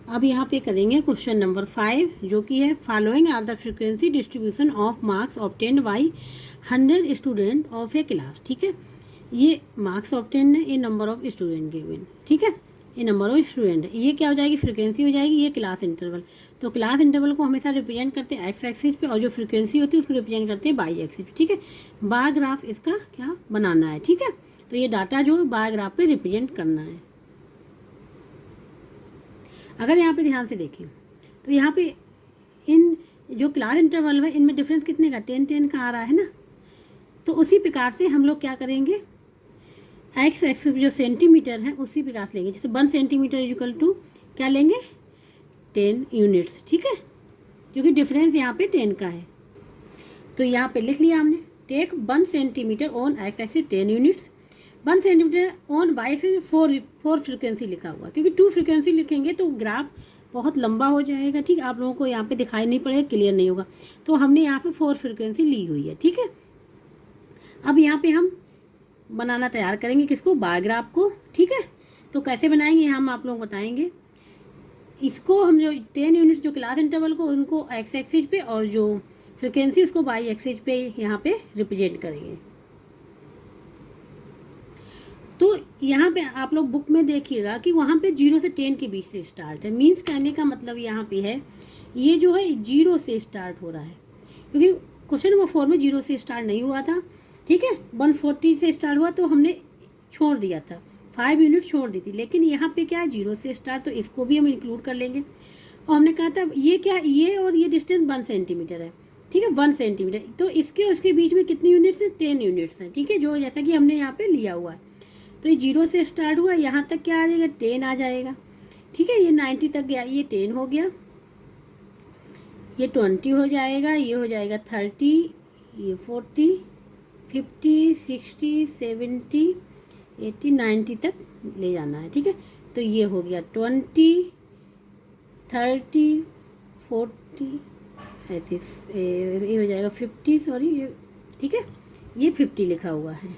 अब यहाँ पे करेंगे क्वेश्चन नंबर 5, जो कि है following are the frequency distribution of marks obtained by 100 student of a class. ठीक है, ये मार्क्स ऑब्टेन्ड है, ये नंबर ऑफ स्टूडेंट गिवन। ठीक है, ये नंबर ऑफ स्टूडेंट है, ये क्या हो जाएगी, फ्रीक्वेंसी हो जाएगी, ये क्लास इंटरवल। तो क्लास इंटरवल को हमेशा रिप्रेजेंट करते हैं एक्स एक्सिस पे, और जो फ्रीक्वेंसी होती है उसको रिप्रेजेंट करते हैं वाई एक्सिस पे। ठीक है, बार ग्राफ इसका क्या बनाना है। ठीक है, तो ये डाटा जो बार ग्राफ पे रिप्रेजेंट करना है। अगर यहाँ पे ध्यान से देखें तो यहाँ पे इन जो क्लास इंटरवल है इनमें डिफरेंस कितने का 10-10 का आ रहा है ना। तो उसी प्रकार से हम लोग क्या करेंगे, एक्स एक्सिस जो सेंटीमीटर है उसी प्रकार से लेंगे। जैसे 1 सेंटीमीटर इक्वल टू क्या लेंगे, 10 यूनिट्स। ठीक है, क्योंकि डिफरेंस यहाँ पे 10 का है। तो यहाँ पे लिख लिया हमने, take 1 centimetre on x axis 10 units, 1 centimetre on y axis 4 frequency लिखा हुआ, क्योंकि 2 फ्रिक्वेंसी लिखेंगे तो ग्राफ बहुत लंबा हो जाएगा। ठीक, आप लोगों को यहाँ पे दिखाई नहीं पड़ेगा, क्लियर नहीं होगा। तो हमने यहाँ पे 4 फ्रिक्वेंसी ली हुई है। ठीक है, अब यहाँ पे हम बनाना तैयार करेंगे किसको, बार ग्राफ को। ठीक है, तो कैसे बनाएंगे हम आप लोग बताएंगे। इसको हम जो 10 यूनिट्स जो क्लास इंटरवल को उनको एक्स एक्सिस पे, और जो फ्रिक्वेंसी उसको वाई एक्सिस पे यहाँ पे रिप्रेजेंट करेंगे। तो यहाँ पे आप लोग बुक में देखिएगा कि वहाँ पे 0 से 10 के बीच से स्टार्ट है। मीन्स कहने का मतलब यहाँ पे है ये जो है 0 से स्टार्ट हो रहा है, क्योंकि क्वेश्चन नंबर 4 में 0 से स्टार्ट नहीं हुआ था। ठीक है, 140 से स्टार्ट हुआ तो हमने छोड़ दिया था, 5 यूनिट छोड़ दी थी। लेकिन यहाँ पे क्या है 0 से स्टार्ट, तो इसको भी हम इंक्लूड कर लेंगे। और हमने कहा था ये क्या, ये और ये डिस्टेंस 1 सेंटीमीटर है। ठीक है, 1 सेंटीमीटर, तो इसके और उसके बीच में कितनी यूनिट्स हैं, 10 यूनिट्स हैं। ठीक है, जो जैसा कि हमने यहाँ पे लिया हुआ है। तो ये 0 से स्टार्ट हुआ, यहाँ तक क्या आ जाएगा, 10 आ जाएगा। ठीक है, ये 90 तक गया, ये 10 हो गया, ये 20 हो जाएगा, ये हो जाएगा 30, ये 40, 50, 60, 70, 80, 90 तक ले जाना है। ठीक है, तो ये हो गया 20, 30, 40, ऐसे ये हो जाएगा 50, सॉरी ये। ठीक है, ये 50 लिखा हुआ है,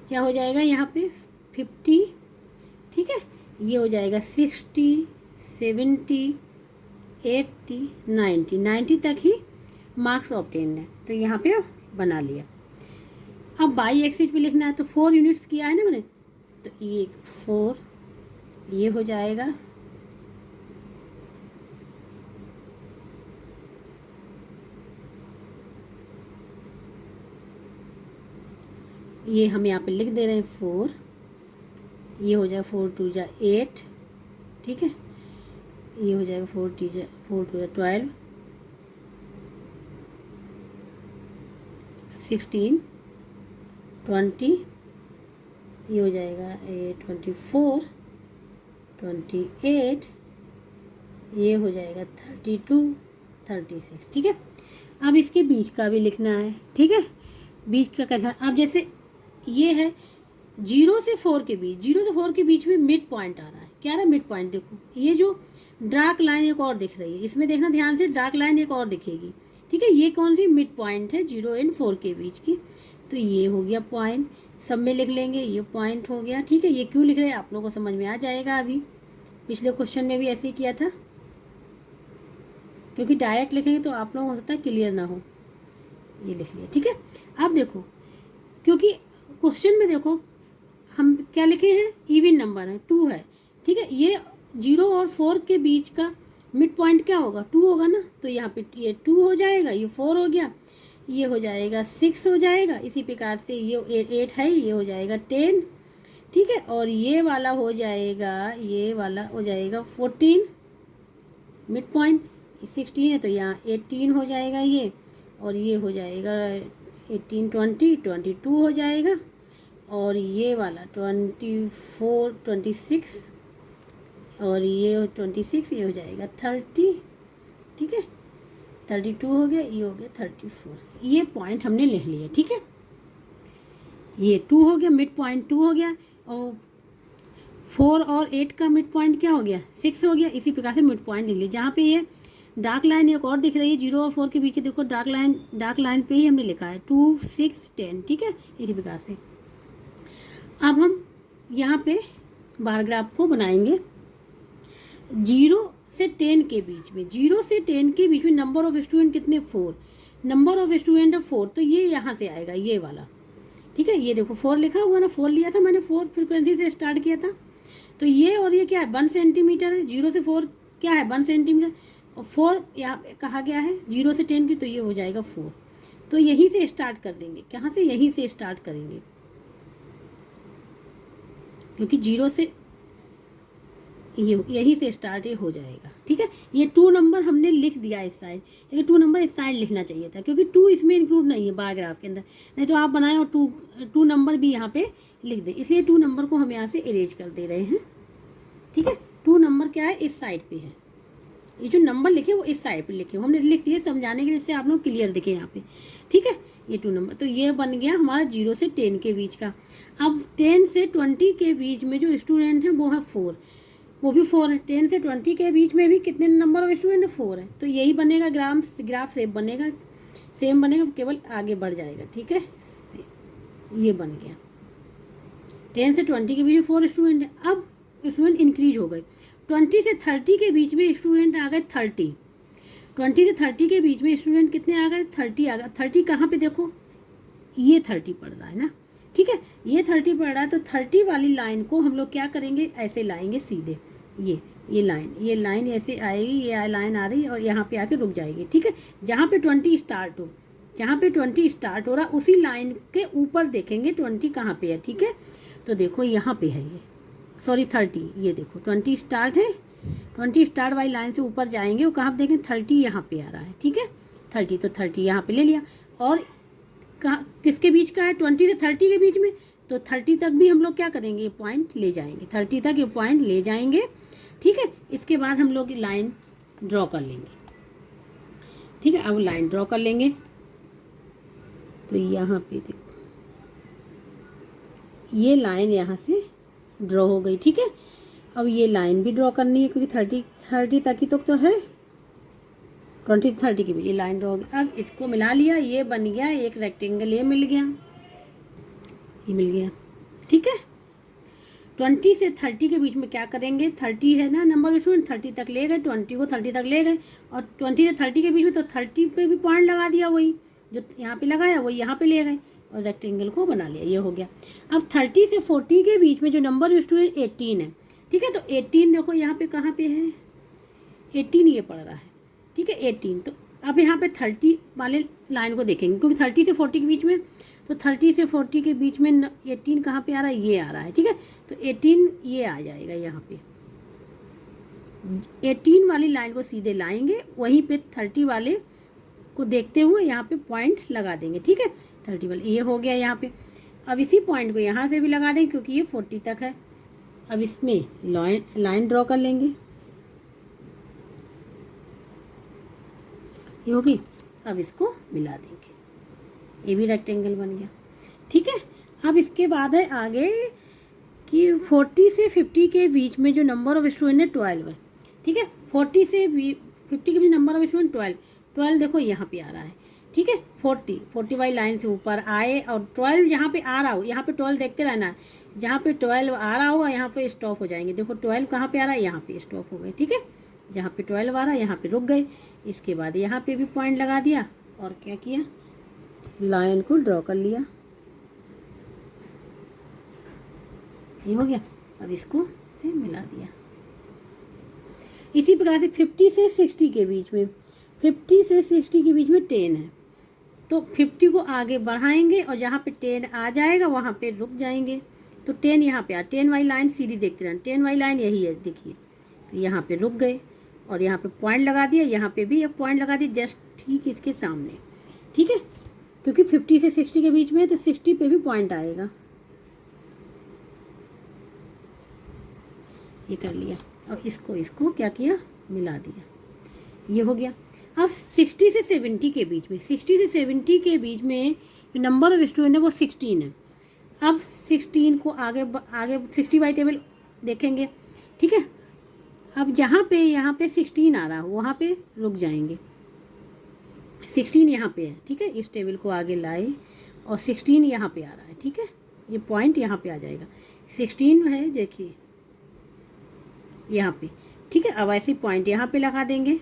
क्या हो जाएगा यहाँ पे 50। ठीक है, ये हो जाएगा 60, 70, 80, 90 तक ही मार्क्स ऑब्टेन है। तो यहाँ पे बना लिया। अब बाई एक्सिस पे लिखना है, तो 4 यूनिट्स किया है ना मैंने, तो ये 4 ये हो जाएगा, ये हम यहाँ पे लिख दे रहे हैं 4, ये हो जाएगा 4 2 जा 8। ठीक है, ये हो जाएगा 4 2 जा 12, 16, 20, ये हो जाएगा 24, 28, ये हो जाएगा 32, 36। ठीक है, अब इसके बीच का भी लिखना है। ठीक है, बीच का कैसा, अब जैसे ये है 0 से 4 के बीच, 0 से 4 के बीच में मिड पॉइंट आ रहा है। क्या आ रहा है, मिड पॉइंट। देखो ये जो डार्क लाइन एक और दिख रही है, इसमें देखना ध्यान से, डार्क लाइन एक और दिखेगी। ठीक है, ये कौन सी, मिड पॉइंट है 0 और 4 के बीच की। तो ये हो गया पॉइंट, सब में लिख लेंगे, ये पॉइंट हो गया। ठीक है, ये क्यों लिख रहे हैं आप लोगों को समझ में आ जाएगा। अभी पिछले क्वेश्चन में भी ऐसे ही किया था, क्योंकि डायरेक्ट लिखेंगे तो आप लोगों को हो सकता है क्लियर ना हो। ये लिख लिया। ठीक है, अब देखो, क्योंकि क्वेश्चन में देखो हम क्या लिखे हैं, इवन नंबर है, 2 है। ठीक है, ये 0 और 4 के बीच का मिड पॉइंट क्या होगा, 2 होगा ना। तो यहाँ पे ये 2 हो जाएगा, ये 4 हो गया, ये हो जाएगा 6 हो जाएगा। इसी प्रकार से ये 8 है, ये हो जाएगा 10। ठीक है, और ये वाला हो जाएगा, ये वाला हो जाएगा 14 मिड पॉइंट, 16 है तो यहाँ 18 हो जाएगा ये, और ये हो जाएगा 18, 20, 22 हो जाएगा, और ये वाला 24, 26, और ये 26, ये हो जाएगा 30। ठीक है, 32 हो गया, ये हो गया 34। ये पॉइंट हमने लिख लिया। ठीक है, ये 2 हो गया, मिड पॉइंट 2 हो गया, और 4 और 8 का मिड पॉइंट क्या हो गया, 6 हो गया। इसी प्रकार से मिड पॉइंट लिख लिया। जहाँ पे ये डार्क लाइन एक और दिख रही है 0 और 4 के बीच के, देखो डार्क लाइन पे ही हमने लिखा है 2, 6, 10। ठीक है, इसी प्रकार से अब हम यहाँ पे बार ग्राफ को बनाएंगे। 0 से 10 के बीच में, 0 से 10 के बीच में नंबर ऑफ स्टूडेंट कितने, 4, नंबर ऑफ स्टूडेंट 4, तो ये यहाँ से आएगा ये वाला, ठीक है। ये देखो 4 लिखा हुआ ना, 4 लिया था मैंने, 4 फ्रिक्वेंसी से स्टार्ट किया था, तो ये और ये क्या है, 1 सेंटीमीटर है, 0 से 4 क्या है 1 सेंटीमीटर, और 4 यहाँ पे कहा गया है 0 से 10 की, तो ये हो जाएगा 4। तो यहीं से स्टार्ट कर देंगे, कहाँ से, यहीं से स्टार्ट करेंगे, क्योंकि 0 से ये यहीं से स्टार्ट ये हो जाएगा, ठीक है। ये 2 नंबर हमने लिख दिया इस साइड, लेकिन 2 नंबर इस साइड लिखना चाहिए था, क्योंकि 2 इसमें इंक्लूड नहीं है बार ग्राफ के अंदर, नहीं तो आप बनाए और 2 नंबर भी यहाँ पे लिख दें, इसलिए 2 नंबर को हम यहाँ से इरेज कर दे रहे हैं, ठीक है। 2 नंबर क्या है, इस साइड पे है, ये जो नंबर लिखे वो इस साइड पे लिखे, हमने लिख दिए समझाने के लिए, इससे आप लोग क्लियर दिखे यहाँ पे, ठीक है। ये 2 नंबर, तो ये बन गया हमारा 0 से 10 के बीच का। अब 10 से 20 के बीच में जो स्टूडेंट हैं वो है 4, वो भी 4 है। 10 से 20 के बीच में भी कितने नंबर ऑफ स्टूडेंट है, 4 है, तो यही बनेगा ग्राफ सेम बनेगा, केवल आगे बढ़ जाएगा, ठीक है। ये बन गया 10 से 20 के बीच में 4 स्टूडेंट है। अब स्टूडेंट इंक्रीज हो गए, 20 से 30 के बीच में स्टूडेंट आ गए 30, 20 से 30 के बीच में स्टूडेंट कितने आ गए, 30 आ गए। 30 कहाँ पे देखो, ये 30 पड़ रहा है ना, ठीक है, ये 30 पड़ रहा है, तो 30 वाली लाइन को हम लोग क्या करेंगे, ऐसे लाएंगे सीधे, ये लाइन ऐसे आएगी, ये लाइन आ रही है और यहाँ पे आके रुक जाएगी, ठीक है। जहाँ पे 20 स्टार्ट हो, जहाँ पे 20 स्टार्ट हो रहा उसी लाइन के ऊपर देखेंगे 20 कहाँ पे है, ठीक है। तो देखो यहाँ पे है ये, सॉरी 30, ये देखो 20 स्टार्ट है, 20 स्टार्ट वाली लाइन से ऊपर जाएंगे, वो कहाँ पे देखें 30 यहाँ पे आ रहा है, ठीक है। 30, तो 30 यहाँ पे ले लिया, और कहाँ किसके बीच का है, 20 से 30 के बीच में, तो 30 तक भी हम लोग क्या करेंगे, ये पॉइंट ले जाएंगे, 30 तक ये पॉइंट ले जाएंगे, ठीक है। इसके बाद हम लोग लाइन ड्रॉ कर लेंगे, ठीक है। अब लाइन ड्रॉ कर लेंगे, तो यहाँ पे देखो ये लाइन यहाँ से ड्रॉ हो गई, ठीक है। अब ये लाइन भी ड्रॉ करनी है, क्योंकि 30 तक ही तो है, 20 से 30 के बीच ये लाइन ड्रॉ हो गई। अब इसको मिला लिया, ये बन गया एक रेक्टेंगल, ये मिल गया, ये मिल गया, ठीक है। 20 से 30 के बीच में क्या करेंगे, 30 है ना नंबर ऑफ स्टूडेंट, 30 तक ले गए, 20 को 30 तक ले गए, और 20 से 30 के बीच में तो 30 पे भी पॉइंट लगा दिया, वही जो यहाँ पे लगाया वही यहाँ पे ले गए, और रेक्टेंगल को बना लिया, ये हो गया। अब 30 से 40 के बीच में जो नंबर ऑफ स्टूडेंट 18 है, ठीक है। तो 18 देखो यहाँ पे कहाँ पे है, 18 ये पड़ रहा है, ठीक है 18। तो अब यहाँ पे 30 वाले लाइन को देखेंगे, क्योंकि 30 से 40 के बीच में, तो 30 से 40 के बीच में 18 कहाँ पे आ रहा है, ये आ रहा है, ठीक है। तो 18 ये आ जाएगा यहाँ पे, 18 वाली लाइन को सीधे लाएंगे, वहीं पे 30 वाले को देखते हुए यहाँ पे पॉइंट लगा देंगे, ठीक है। 30 वाले ये हो गया यहाँ पे। अब इसी पॉइंट को यहाँ से भी लगा देंगे, क्योंकि ये 40 तक है। अब इसमें लाइन ड्रॉ कर लेंगे, ये होगी। अब इसको मिला देंगे, ये भी रेक्टेंगल बन गया, ठीक है। अब इसके बाद है आगे कि 40 से 50 के बीच में जो नंबर ऑफ स्टूडेंट है 12 है, ठीक है। 40 से 50 के बीच नंबर ऑफ स्टूडेंट 12 देखो यहाँ पे आ रहा है, ठीक है। 40 वाली लाइन से ऊपर आए, और 12 जहाँ पे आ रहा हो, यहाँ पे 12 देखते रहना है, जहाँ पे 12 आ रहा होगा यहाँ पे स्टॉप हो जाएंगे। देखो 12 कहाँ पे आ रहा है, यहाँ पे स्टॉप हो गए, ठीक है। जहाँ पे 12 आ रहा है यहाँ पे रुक गए। इसके बाद यहाँ पे भी पॉइंट लगा दिया, और क्या किया, लाइन को ड्रॉ कर लिया, ये हो गया। अब इसको से मिला दिया। इसी प्रकार से 50 से 60 के बीच में, 50 से 60 के बीच में 10 है, तो 50 को आगे बढ़ाएंगे, और जहाँ पे 10 आ जाएगा वहाँ पे रुक जाएंगे। तो 10 यहाँ पे 10 वाली लाइन सीधी देखते रहना, 10 वाली लाइन यही है, देखिए। तो यहाँ पे रुक गए, और यहाँ पे पॉइंट लगा दिया, यहाँ पे भी एक पॉइंट लगा दिया, जस्ट ठीक इसके सामने, ठीक है। क्योंकि 50 से 60 के बीच में है, तो 60 पे भी पॉइंट आएगा, ये कर लिया। और इसको क्या किया, मिला दिया, ये हो गया। अब 60 से 70 के बीच में, 60 से 70 के बीच में जो नंबर ऑफ स्टूडेंट है वो 16 है। अब 16 को आगे 60 बाई टेबल देखेंगे, ठीक है। अब जहाँ पे यहाँ पे 16 आ रहा है वहाँ पे रुक जाएंगे, 16 यहाँ पे है, ठीक है। इस टेबल को आगे लाए, और 16 यहाँ पे आ रहा है, ठीक है। ये पॉइंट यहाँ पे आ जाएगा, 16 है, देखिए यहाँ पे ठीक है। अब ऐसे पॉइंट यहाँ पे लगा देंगे।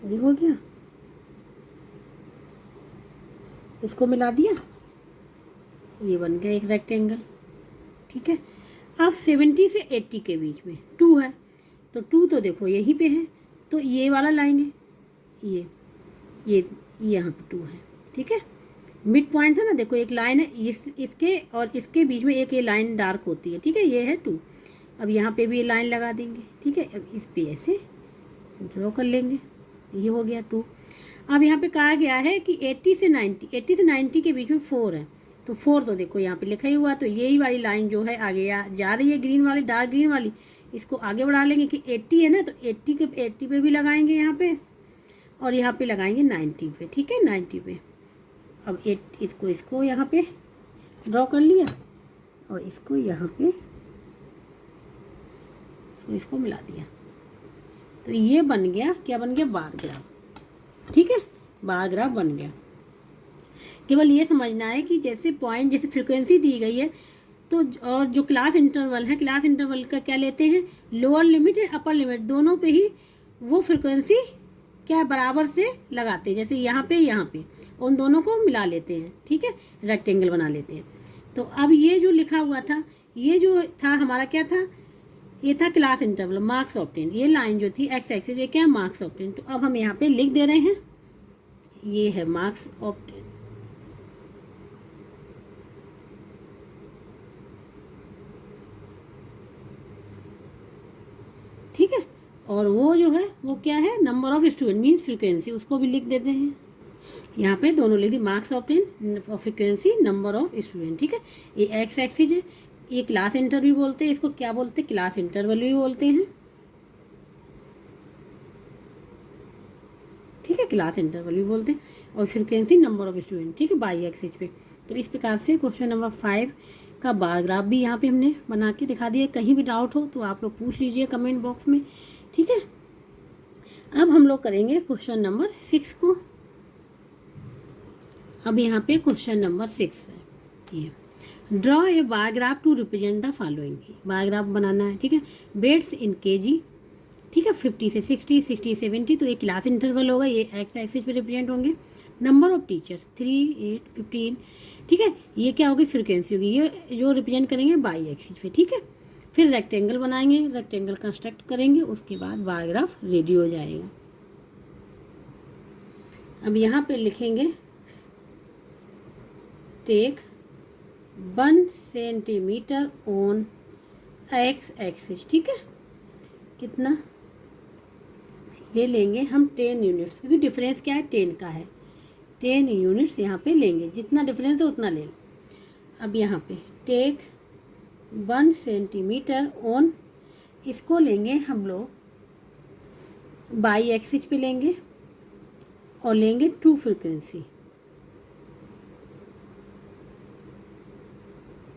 ये हो गया, इसको मिला दिया, ये बन गया एक रेक्टेंगल। ठीक है। अब 70 से 80 के बीच में 2 है, तो 2 तो देखो यहीं पे है, तो ये वाला लाएंगे, ये यहाँ पे 2 है। ठीक है। मिड पॉइंट है ना, देखो एक लाइन है, इसके और इसके बीच में एक ये लाइन डार्क होती है। ठीक है, ये है 2। अब यहाँ पे भी ये लाइन लगा देंगे। ठीक है। अब इस पे ऐसे ड्रॉ कर लेंगे, ये हो गया 2। अब यहाँ पे कहा गया है कि 80 से 90 के बीच में 4 है, तो 4 तो देखो यहाँ पे लिखा ही हुआ, तो यही वाली लाइन जो है आगे जा रही है, ग्रीन वाली, डार्क ग्रीन वाली, इसको आगे बढ़ा लेंगे कि 80 है ना, तो 80 पे भी लगाएंगे यहाँ पे, और यहाँ पे लगाएंगे 90 पे। ठीक है, 90 पे। अब इसको यहाँ पे ड्रॉ कर लिया, और इसको यहाँ पे इसको मिला दिया, तो ये बन गया, क्या बन गया, बार ग्राफ। ठीक है, बार ग्राफ बन गया। केवल ये समझना है कि जैसे पॉइंट, जैसे फ्रिक्वेंसी दी गई है, तो और जो क्लास इंटरवल है, क्लास इंटरवल का क्या लेते हैं, लोअर लिमिट और अपर लिमिट दोनों पे ही वो फ्रिक्वेंसी क्या बराबर से लगाते हैं। जैसे यहाँ पे उन दोनों को मिला लेते हैं। ठीक है, रेक्टेंगल बना लेते हैं। तो अब ये जो लिखा हुआ था, ये जो था हमारा क्या था, ये था क्लास इंटरवल, मार्क्स ऑब्टेन। ये लाइन जो थी एक्स एक्सिस, ये क्या है, मार्क्स ऑब्टेन। तो अब हम यहाँ पे लिख दे रहे हैं, ये है मार्क्स ऑब्टेन। ठीक है, और वो जो है वो क्या है, number of student means frequency, उसको भी लिख देते हैं। यहाँ पे दोनों लिख दी, marks obtain, frequency, number of student. ठीक है, ये एक्स एक्सिस है, ये क्लास इंटर भी बोलते हैं, इसको क्या बोलते हैं, क्लास इंटरवल भी बोलते हैं। ठीक है, क्लास इंटरवल भी बोलते हैं, और फ्रिक्वेंसी, नंबर ऑफ स्टूडेंट। ठीक है, बाई एक्सिस पे। तो इस प्रकार से क्वेश्चन नंबर 5 का बार ग्राफ भी यहाँ पे हमने बना के दिखा दिया। कहीं भी डाउट हो तो आप लोग पूछ लीजिए कमेंट बॉक्स में। ठीक है, अब हम लोग करेंगे क्वेश्चन नंबर 6 को। अब यहाँ पे क्वेश्चन नंबर 6 है, ये draw a bar graph to represent the following. Bar graph बनाना है। ठीक है, बेड्स इन केजी। ठीक है, 50 से 60, 60 70, तो ये क्लास इंटरवल होगा, ये एक्स एक्सिस पे रिप्रेजेंट होंगे। Number of teachers 3, 8, 15। ठीक है, ये क्या होगी, फ्रिक्वेंसी होगी, ये जो रिप्रेजेंट करेंगे बाई एक्सिस पे। ठीक है, फिर रेक्टेंगल बनाएंगे, रेक्टेंगल कंस्ट्रक्ट करेंगे, उसके बाद बार ग्राफ रेडी हो जाएगा। अब यहाँ पे लिखेंगे take 1 centimetre on x axis. ठीक है, कितना ये लेंगे हम 10 यूनिट्स, क्योंकि डिफरेंस क्या है, 10 का है, 10 यूनिट्स यहाँ पे लेंगे, जितना डिफरेंस है उतना ले लो। अब यहाँ पे टेक 1 सेंटीमीटर ऑन, इसको लेंगे हम लोग बाई एक्सिस पे लेंगे, और लेंगे 2 फ्रिक्वेंसी,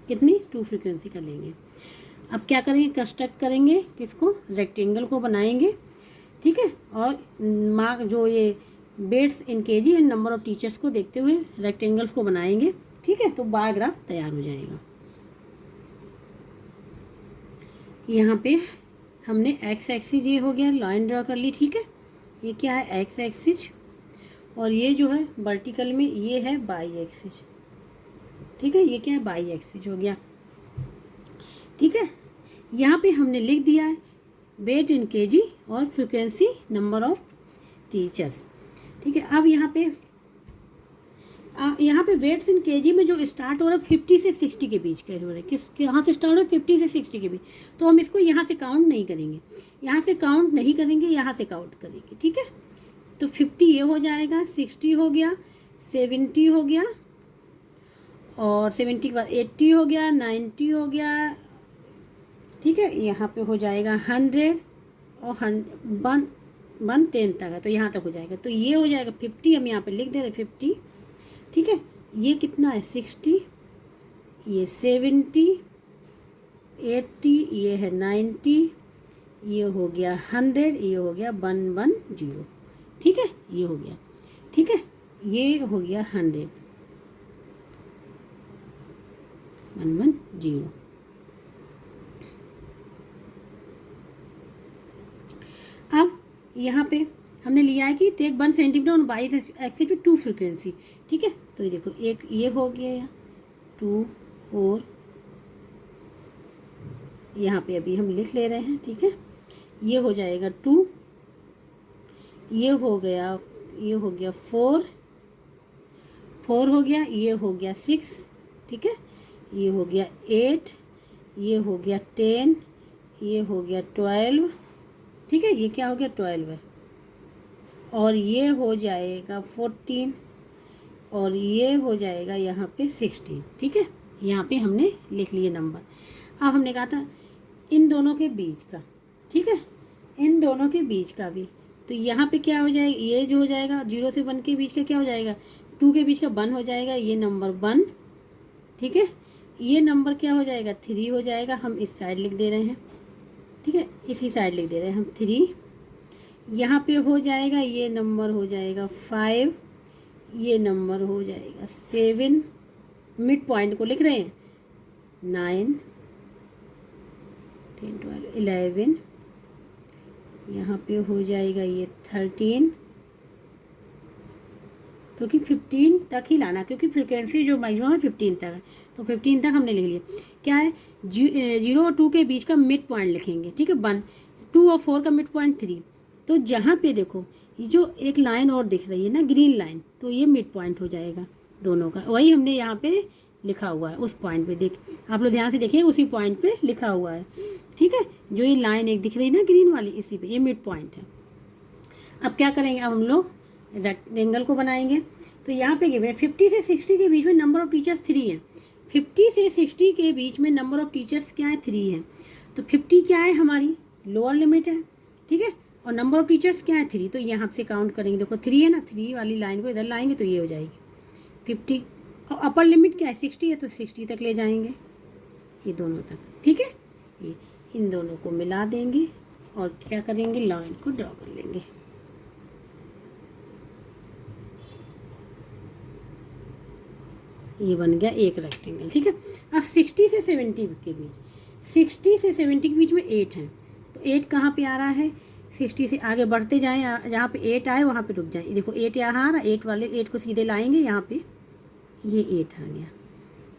कितनी, 2 फ्रिक्वेंसी का लेंगे। अब क्या करेंगे, कंस्ट्रक्ट करेंगे, किसको, रेक्टेंगल को बनाएंगे। ठीक है, और मार्क जो ये beds in KG and number of teachers को देखते हुए रेक्टेंगल्स को बनाएंगे। ठीक है, तो बार ग्राफ तैयार हो जाएगा। यहाँ पे हमने एक्स एक्सिस, ये हो गया, लाइन ड्रा कर ली। ठीक है, ये क्या है, एक्स एक्सिस, और ये जो है वर्टिकल में ये है बाई एक्सिस। ठीक है, ये क्या है, बाई एक्सिस हो गया। ठीक है, यहाँ पे हमने लिख दिया है बेड इन केजी और फ्रिक्वेंसी, नंबर ऑफ टीचर्स। ठीक है, अब यहाँ पे वेट्स इन केजी में जो स्टार्ट हो रहा है 50 से 60 के बीच के हो रहा है, किस यहाँ से स्टार्ट हो रहा है 50 से 60 के बीच, तो हम इसको यहाँ से काउंट नहीं करेंगे, यहाँ से काउंट नहीं करेंगे, यहाँ से काउंट करेंगे। ठीक है, तो 50 ये हो जाएगा, 60 हो गया, 70 हो गया, और 70 के बाद 80 हो गया, 90 हो गया। ठीक है, यहाँ पे हो जाएगा 100 और 110 तक है, तो यहाँ तक हो जाएगा, तो ये हो जाएगा 50, हम यहाँ पे लिख दे रहे 50। ठीक है, ये कितना है, 60, ये 70, 80, ये है 90, ये हो गया 100, ये हो गया 110। ठीक है, ये हो गया। ठीक है, ये हो गया 100, 110। अब यहाँ पे हमने लिया है कि take 1 centimetre on y axis पे 2 फ्रिक्वेंसी, ठीक है। तो ये देखो एक ये हो गया 2 और यहाँ पे अभी हम लिख ले रहे हैं, ठीक है। ये हो जाएगा 2, ये हो गया 4 हो गया, ये हो गया 6, ठीक है। ये हो गया 8, ये हो गया 10, ये हो गया 12, ठीक है। ये क्या हो गया 12 है, और ये हो जाएगा 14, और ये हो जाएगा यहाँ पे 16, ठीक है। यहाँ पे हमने लिख लिए नंबर। अब हमने कहा था इन दोनों के बीच का, ठीक है, इन दोनों के बीच का भी। तो यहाँ पे क्या हो जाएगा, ये जो हो जाएगा 0 से 1 के बीच का क्या हो जाएगा, 2 के बीच का 1 हो जाएगा, ये नंबर 1, ठीक है। ये नंबर क्या हो जाएगा 3 हो जाएगा, हम इस साइड लिख दे रहे हैं, ठीक है, इसी साइड लिख दे रहे हैं हम 3। यहाँ पे हो जाएगा ये नंबर हो जाएगा 5, ये नंबर हो जाएगा 7, मिड पॉइंट को लिख रहे हैं 9, 10, 12, 11, यहाँ पे हो जाएगा ये 13, क्योंकि 15 तक ही लाना, क्योंकि फ्रिक्वेंसी जो मैक्सिमम है 15 तक है, तो 15 तक हमने लिख लिया। क्या है 0 और 2 के बीच का मिड पॉइंट लिखेंगे, ठीक है। 1, 2 और 4 का मिड पॉइंट 3। तो जहाँ पे देखो ये जो एक लाइन और दिख रही है ना, ग्रीन लाइन, तो ये मिड पॉइंट हो जाएगा दोनों का, वही हमने यहाँ पे लिखा हुआ है उस पॉइंट पे। देख आप लोग ध्यान से देखिए, उसी पॉइंट पे लिखा हुआ है, ठीक है। जो ये लाइन एक दिख रही है ना ग्रीन वाली, इसी पे ये मिड पॉइंट है। अब क्या करेंगे, अब हम लोग रेक्टेंगल को बनाएंगे। तो यहाँ पे गिवन है 50 से 60 के बीच में नंबर ऑफ टीचर्स 3 है। 50 से 60 के बीच में नंबर ऑफ टीचर्स क्या है 3 है। तो 50 क्या है हमारी लोअर लिमिट है, ठीक है, और नंबर ऑफ टीचर्स क्या है 3। तो यहाँ से काउंट करेंगे, देखो 3 है ना, 3 वाली लाइन को इधर लाएंगे तो ये हो जाएगी 50। और अपर लिमिट क्या है 60 है, तो 60 तक ले जाएंगे ये दोनों तक, ठीक है। ये इन दोनों को मिला देंगे और क्या करेंगे, लाइन को ड्रॉ कर लेंगे। ये बन गया एक रेक्टेंगल, ठीक है। अब 60 से 70 के बीच, 60 से 70 के बीच में 8 है। तो 8 कहाँ पे आ रहा है, 60 से आगे बढ़ते जाएं, जहाँ पे 8 आए वहाँ पे रुक जाएं। देखो 8 यहाँ आ रहा, 8 वाले 8 को सीधे लाएंगे यहाँ पे, ये 8 आ गया,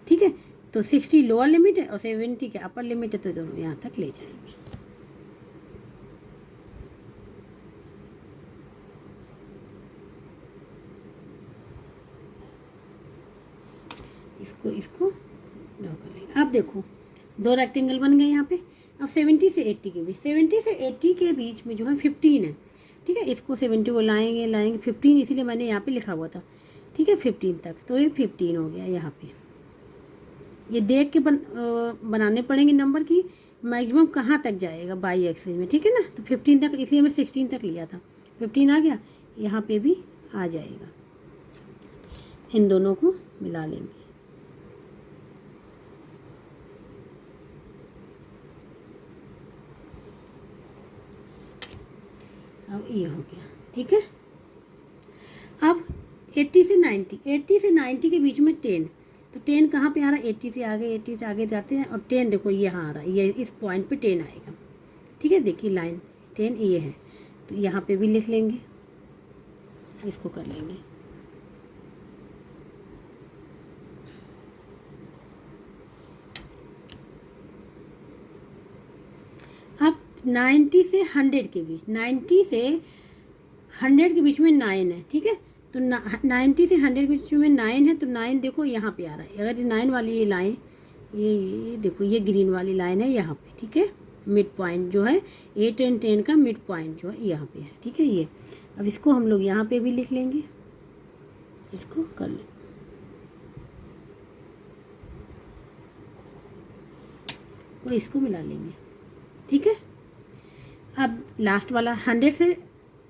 ठीक है। तो 60 लोअर लिमिट है और 70 के अपर लिमिट है, तो दोनों यहाँ तक ले जाएंगे। इसको ड्रॉ कर लेंगे। अब देखो 2 रेक्टेंगल बन गए यहाँ पे। अब 70 से 80 के बीच, 70 से 80 के बीच में जो है 15 है, ठीक है। इसको 70 को लाएंगे 15, इसीलिए मैंने यहाँ पे लिखा हुआ था, ठीक है, 15 तक। तो ये 15 हो गया। यहाँ पे ये देख के बनाने पड़ेंगे नंबर की मैक्सिमम कहाँ तक जाएगा बाई एक्सिस में, ठीक है ना। तो 15 तक, इसलिए मैं 16 तक लिया था, 15 आ गया, यहाँ पे भी आ जाएगा। इन दोनों को मिला लेंगे। अब ये हो गया, ठीक है। अब 80 से 90, 80 से 90 के बीच में 10। तो 10 कहाँ पे आ रहा है, 80 से आगे जाते हैं, और 10 देखो यहाँ आ रहा है, ये इस पॉइंट पे 10 आएगा, ठीक है। देखिए लाइन 10 ये है, तो यहाँ पे भी लिख लेंगे, इसको कर लेंगे। अब 90 से 100 के बीच, 90 से 100 के बीच में 9 है, ठीक है। तो 90 से 100 के बीच में 9 है, तो 9 देखो यहाँ पे आ रहा है। अगर 9 वाली ये लाइन, ये देखो ये ग्रीन वाली लाइन है यहाँ पे, ठीक है। मिड पॉइंट जो है 8 और 10 का मिड पॉइंट जो है यहाँ पे है, ठीक है। ये अब इसको हम लोग यहाँ पे भी लिख लेंगे, इसको कर लेंगे। और इसको मिला लेंगे, ठीक है। अब लास्ट वाला 100 से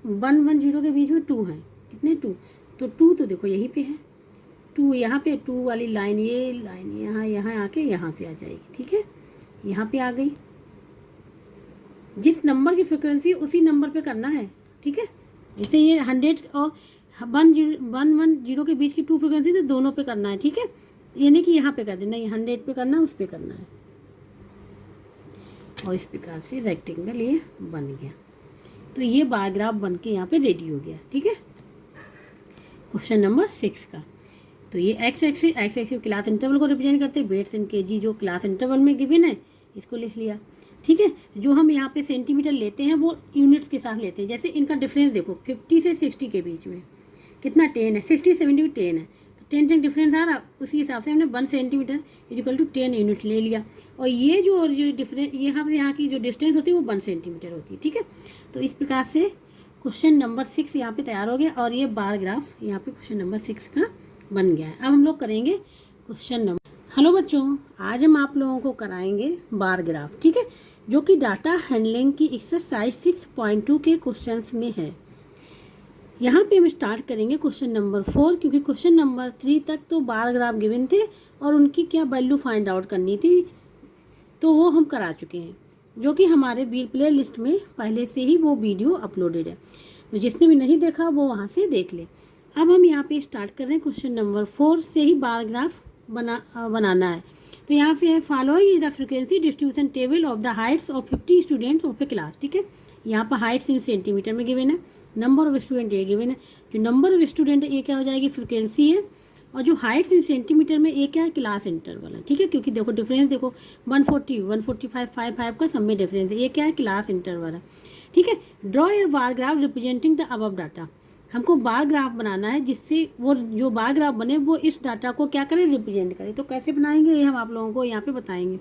110 के बीच में 2 है, कितने 2, तो 2 तो देखो यहीं पे है, 2 यहाँ पे, 2 वाली लाइन, ये लाइन यहाँ आके यहाँ से आ जाएगी, ठीक है। यहाँ पे आ गई। जिस नंबर की फ्रिक्वेंसी उसी नंबर पे करना है, ठीक है। जैसे ये 100 और 110 के बीच की 2 फ्रिक्वेंसी, तो दोनों पे करना है, ठीक है। ये नहीं कि यहाँ पे कर देना, ये 100 पे करना, उस पे करना है। और इस प्रकार से रेक्टेंगल ये बन गया। तो ये बार ग्राफ बन के यहाँ पे रेडी हो गया। ठीक है, क्वेश्चन नंबर 6 का। तो ये एक्स एक्सिस क्लास इंटरवल को रिप्रेजेंट करते हैं, वेट्स इन केजी जो क्लास इंटरवल में गिवन है इसको लिख लिया। ठीक है, जो हम यहाँ पे सेंटीमीटर लेते हैं वो यूनिट्स के साथ लेते हैं। जैसे इनका डिफरेंस देखो 50 से 60 के बीच में कितना 10 है, 60 70 भी 10 है, तो 10 डिफरेंस आ रहा, उसी हिसाब से हमने 1 सेंटीमीटर इक्वल टू 10 यूनिट ले लिया। और ये जो डिफरेंस यहाँ की जो डिस्टेंस होती है वो 1 सेंटीमीटर होती है। ठीक है, तो इस प्रकार से क्वेश्चन नंबर 6 यहाँ पे तैयार हो गया और ये बार ग्राफ यहाँ पे क्वेश्चन नंबर 6 का बन गया है। अब हम लोग करेंगे क्वेश्चन नंबर। हेलो बच्चों, आज हम आप लोगों को कराएंगे बार ग्राफ। ठीक है, जो कि डाटा हैंडलिंग की एक्सरसाइज 6.2 के क्वेश्चंस में है। यहाँ पे हम स्टार्ट करेंगे क्वेश्चन नंबर 4, क्योंकि क्वेश्चन नंबर 3 तक तो बार ग्राफ गिवन थे और उनकी क्या वैल्यू फाइंड आउट करनी थी, तो वो हम करा चुके हैं, जो कि हमारे प्ले लिस्ट में पहले से ही वो वीडियो अपलोडेड है। तो जिसने भी नहीं देखा वो वहाँ से देख ले। अब हम यहाँ पे स्टार्ट कर रहे हैं क्वेश्चन नंबर 4 से ही बार ग्राफ बनाना है। तो यहाँ पे है following is the frequency distribution table of the Heights of 50 students of a class. ठीक है, यहाँ पर हाइट्स इन सेंटीमीटर में गिवन है, नंबर ऑफ स्टूडेंट ये गिवन है। जो नंबर ऑफ स्टूडेंट ये क्या हो जाएगी, फ्रिक्वेंसी है, और जो हाइट्स इन सेंटीमीटर में ये क्या है, क्लास इंटरवल है। ठीक है, क्योंकि देखो डिफरेंस देखो 140 145 55 का सब में डिफरेंस है, ये क्या है, क्लास इंटरवल है। ठीक है, draw a bar graph representing the above data. हमको बार ग्राफ बनाना है जिससे वो जो बार ग्राफ बने वो इस डाटा को क्या करें, रिप्रेजेंट करें। तो कैसे बनाएंगे ये हम आप लोगों को यहाँ पे बताएंगे।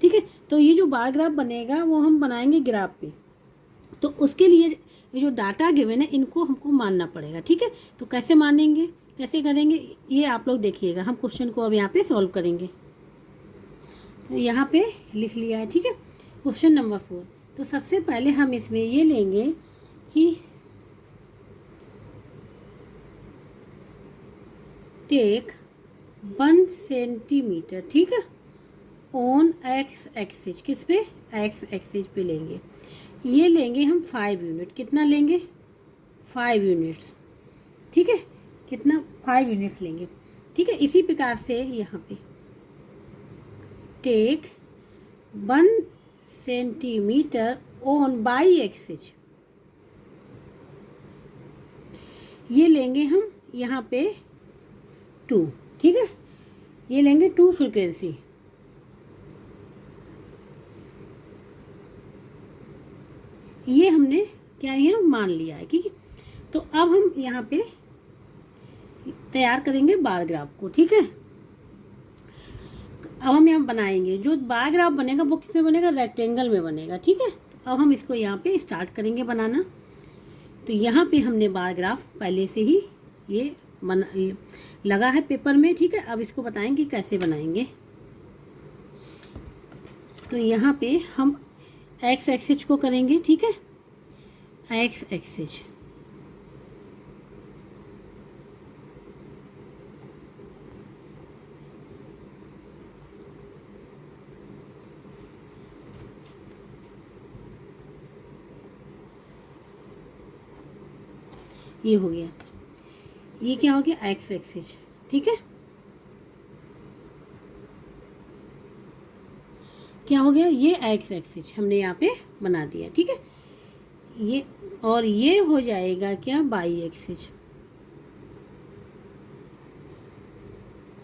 ठीक है, तो ये जो बार ग्राफ बनेगा वो हम बनाएंगे ग्राफ पे। तो उसके लिए ये जो डाटा गिवन है इनको हमको मानना पड़ेगा। ठीक है, तो कैसे मानेंगे, कैसे करेंगे, ये आप लोग देखिएगा। हम क्वेश्चन को अब यहाँ पे सॉल्व करेंगे। तो यहाँ पे लिख लिया है। ठीक है, क्वेश्चन नंबर 4। तो सबसे पहले हम इसमें ये लेंगे कि टेक 1 सेंटीमीटर। ठीक है, ऑन एक्स एक्सिस, किस पे, एक्स एक्सिस पे लेंगे। ये लेंगे हम 5 यूनिट। कितना लेंगे, 5 यूनिट्स। ठीक है, कितना, 5 यूनिट्स लेंगे। ठीक है, इसी प्रकार से यहाँ पे take 1 centimetre on y axis, ये लेंगे हम यहाँ पे 2। ठीक है, ये लेंगे 2 फ्रिक्वेंसी। ये हमने क्या यहाँ मान लिया है। ठीक है, तो अब हम यहाँ पे तैयार करेंगे बार ग्राफ को। ठीक है, अब हम यहाँ बनाएंगे, जो बार ग्राफ बनेगा वो किस में बनेगा, रेक्टेंगल में बनेगा। ठीक है, तो अब हम इसको यहाँ पे स्टार्ट करेंगे बनाना। तो यहाँ पे हमने बार ग्राफ पहले से ही ये लगा है पेपर में। ठीक है, अब इसको बताएंगे कैसे बनाएंगे। तो यहाँ पे हम एक्स एक्सिस को करेंगे। ठीक है, एक्स एक्सिस, ये हो गया, ये क्या हो गया, एक्स एक्सिस। ठीक है, क्या हो गया, ये एक्स एक्सिस हमने यहाँ पे बना दिया। ठीक है, ये और ये हो जाएगा क्या, बाई एक्सिस।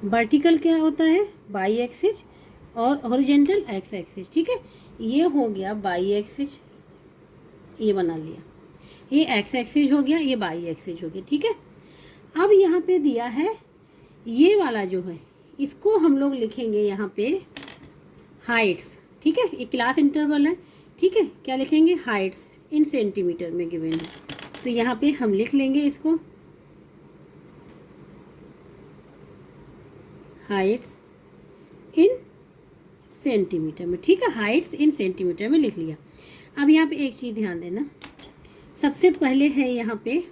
वर्टिकल क्या होता है, बाई एक्सिस, और हॉरिजॉन्टल एक्स एक्सिस। ठीक है, ये हो गया बाई एक्सिस, ये बना लिया, ये एक्स एक्सिस हो गया, ये बाई एक्सिस हो गया। ठीक है, अब यहाँ पे दिया है ये वाला जो है, इसको हम लोग लिखेंगे यहाँ पे हाइट्स। ठीक है, ये क्लास इंटरवल है। ठीक है, क्या लिखेंगे, हाइट्स इन सेंटीमीटर में गिवन है। तो यहाँ पे हम लिख लेंगे इसको हाइट्स इन सेंटीमीटर में। ठीक है, हाइट्स इन सेंटीमीटर में लिख लिया। अब यहाँ पे एक चीज़ ध्यान देना, सबसे पहले है यहाँ पे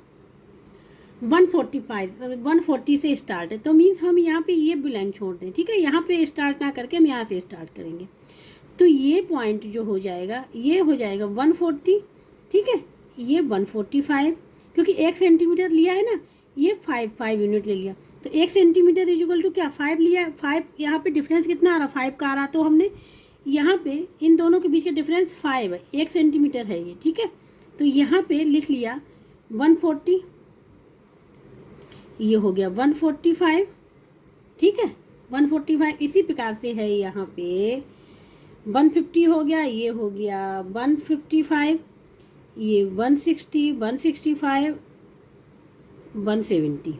140 से स्टार्ट है, तो मीन्स हम यहाँ पे ये ब्लैंक छोड़ दें। ठीक है, यहाँ पे स्टार्ट ना करके हम यहाँ से स्टार्ट करेंगे। तो ये पॉइंट जो हो जाएगा, ये हो जाएगा 140। ठीक है, ये 145, क्योंकि 1 सेंटीमीटर लिया है ना, ये 5 यूनिट ले लिया, तो 1 सेंटीमीटर इज इक्वल टू क्या 5 लिया, 5 यहाँ पे डिफरेंस कितना आ रहा 5 का आ रहा, तो हमने यहाँ पे इन दोनों के बीच का डिफरेंस 5 है, 1 सेंटीमीटर है ये, ठीक है। तो यहाँ पे लिख लिया 140, ये हो गया 145, ठीक है 145। इसी प्रकार से है यहाँ पे 150 हो गया, ये हो गया 155, ये 160, 165, 170,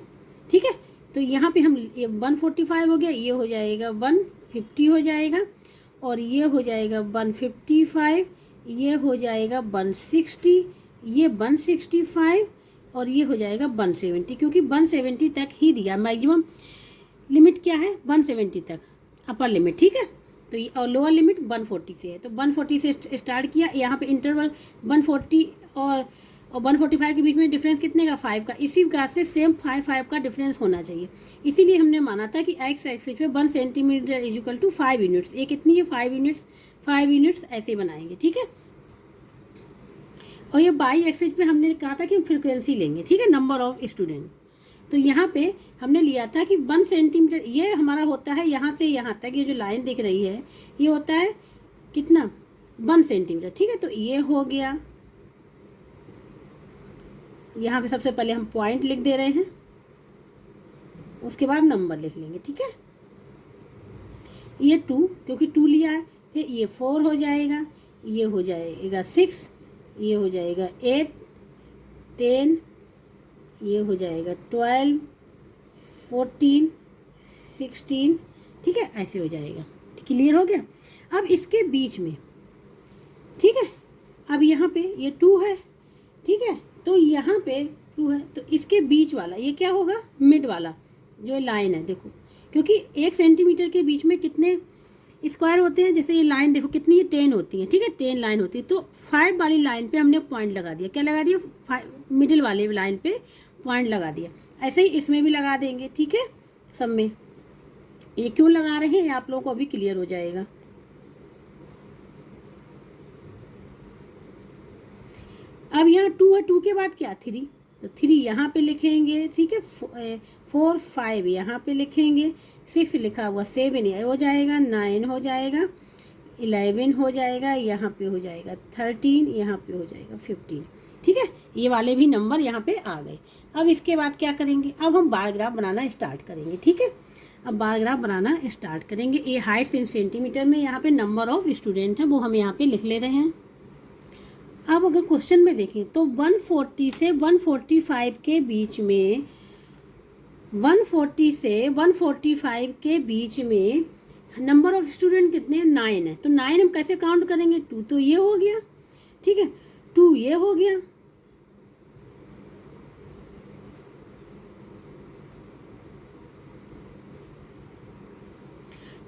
ठीक है। तो यहाँ पे हम ये 145 हो गया, ये हो जाएगा 150 हो जाएगा, और ये हो जाएगा 155, ये हो जाएगा 160, ये 165, और ये हो जाएगा 170, क्योंकि 170 तक ही दिया, मैक्सिमम लिमिट क्या है 170 तक अपर लिमिट, ठीक है। तो ये और लोअर लिमिट 140 से है, तो 140 से स्टार्ट किया, यहाँ पे इंटरवल 140 और 145 के बीच में डिफरेंस कितने का 5 का, इसी प्रकार से सेम 5 का डिफरेंस होना चाहिए। इसीलिए हमने माना था कि एक्स एक्सिस पे 1 centimetre is equal to 5 units, ये कितनी है 5 यूनिट्स ऐसे बनाएंगे, ठीक है। और ये बाई एक्सिस पे हमने कहा था कि हम फ्रिक्वेंसी लेंगे, ठीक है, नंबर ऑफ स्टूडेंट। तो यहाँ पे हमने लिया था कि 1 सेंटीमीटर ये हमारा होता है यहाँ से यहाँ तक, ये जो लाइन दिख रही है ये होता है कितना 1 सेंटीमीटर, ठीक है। तो ये हो गया, यहाँ पे सबसे पहले हम पॉइंट लिख दे रहे हैं, उसके बाद नंबर लिख लेंगे, ठीक है। ये 2 क्योंकि 2 लिया है, फिर ये 4 हो जाएगा, ये हो जाएगा 6, ये हो जाएगा 8, 10, ये हो जाएगा 12, 14, 16, ठीक है, ऐसे हो जाएगा। क्लियर हो गया। अब इसके बीच में, ठीक है, अब यहाँ पे ये 2 है, ठीक है, तो यहाँ पे 2 है, तो इसके बीच वाला ये क्या होगा मिड वाला जो लाइन है, देखो क्योंकि 1 सेंटीमीटर के बीच में कितने स्क्वायर होते हैं, जैसे ये लाइन देखो कितनी 10 होती है, ठीक है 10 लाइन होती है। तो 5 वाली लाइन पे हमने पॉइंट लगा दिया, क्या लगा दिया मिडिल वाली लाइन पे पॉइंट लगा दिया। ऐसे ही इसमें भी लगा देंगे, ठीक है, सब में। ये क्यों लगा रहे हैं आप लोगों को अभी क्लियर हो जाएगा। अब यहाँ 2 है, 2 के बाद क्या 3, तो 3 यहाँ पे लिखेंगे, ठीक है, 4 5 यहाँ पे लिखेंगे, 6 लिखा हुआ, 7 ये हो जाएगा, 9 हो जाएगा, 11 हो जाएगा, यहाँ पे हो जाएगा 13, यहाँ पे हो जाएगा 15, ठीक है। ये वाले भी नंबर यहाँ पे आ गए। अब इसके बाद क्या करेंगे, अब हम बार ग्राफ बनाना स्टार्ट करेंगे, ठीक है। अब बार ग्राफ बनाना स्टार्ट करेंगे। ये हाइट इन सेंटीमीटर में, यहाँ पे नंबर ऑफ स्टूडेंट है वो हम यहाँ पे लिख ले रहे हैं। अब अगर क्वेश्चन में देखें तो 140 से 145 के बीच में, 140 से 145 के बीच में नंबर ऑफ स्टूडेंट कितने हैं 9 है। तो 9 हम कैसे काउंट करेंगे, 2 तो ये हो गया, ठीक है, 2 ये हो गया,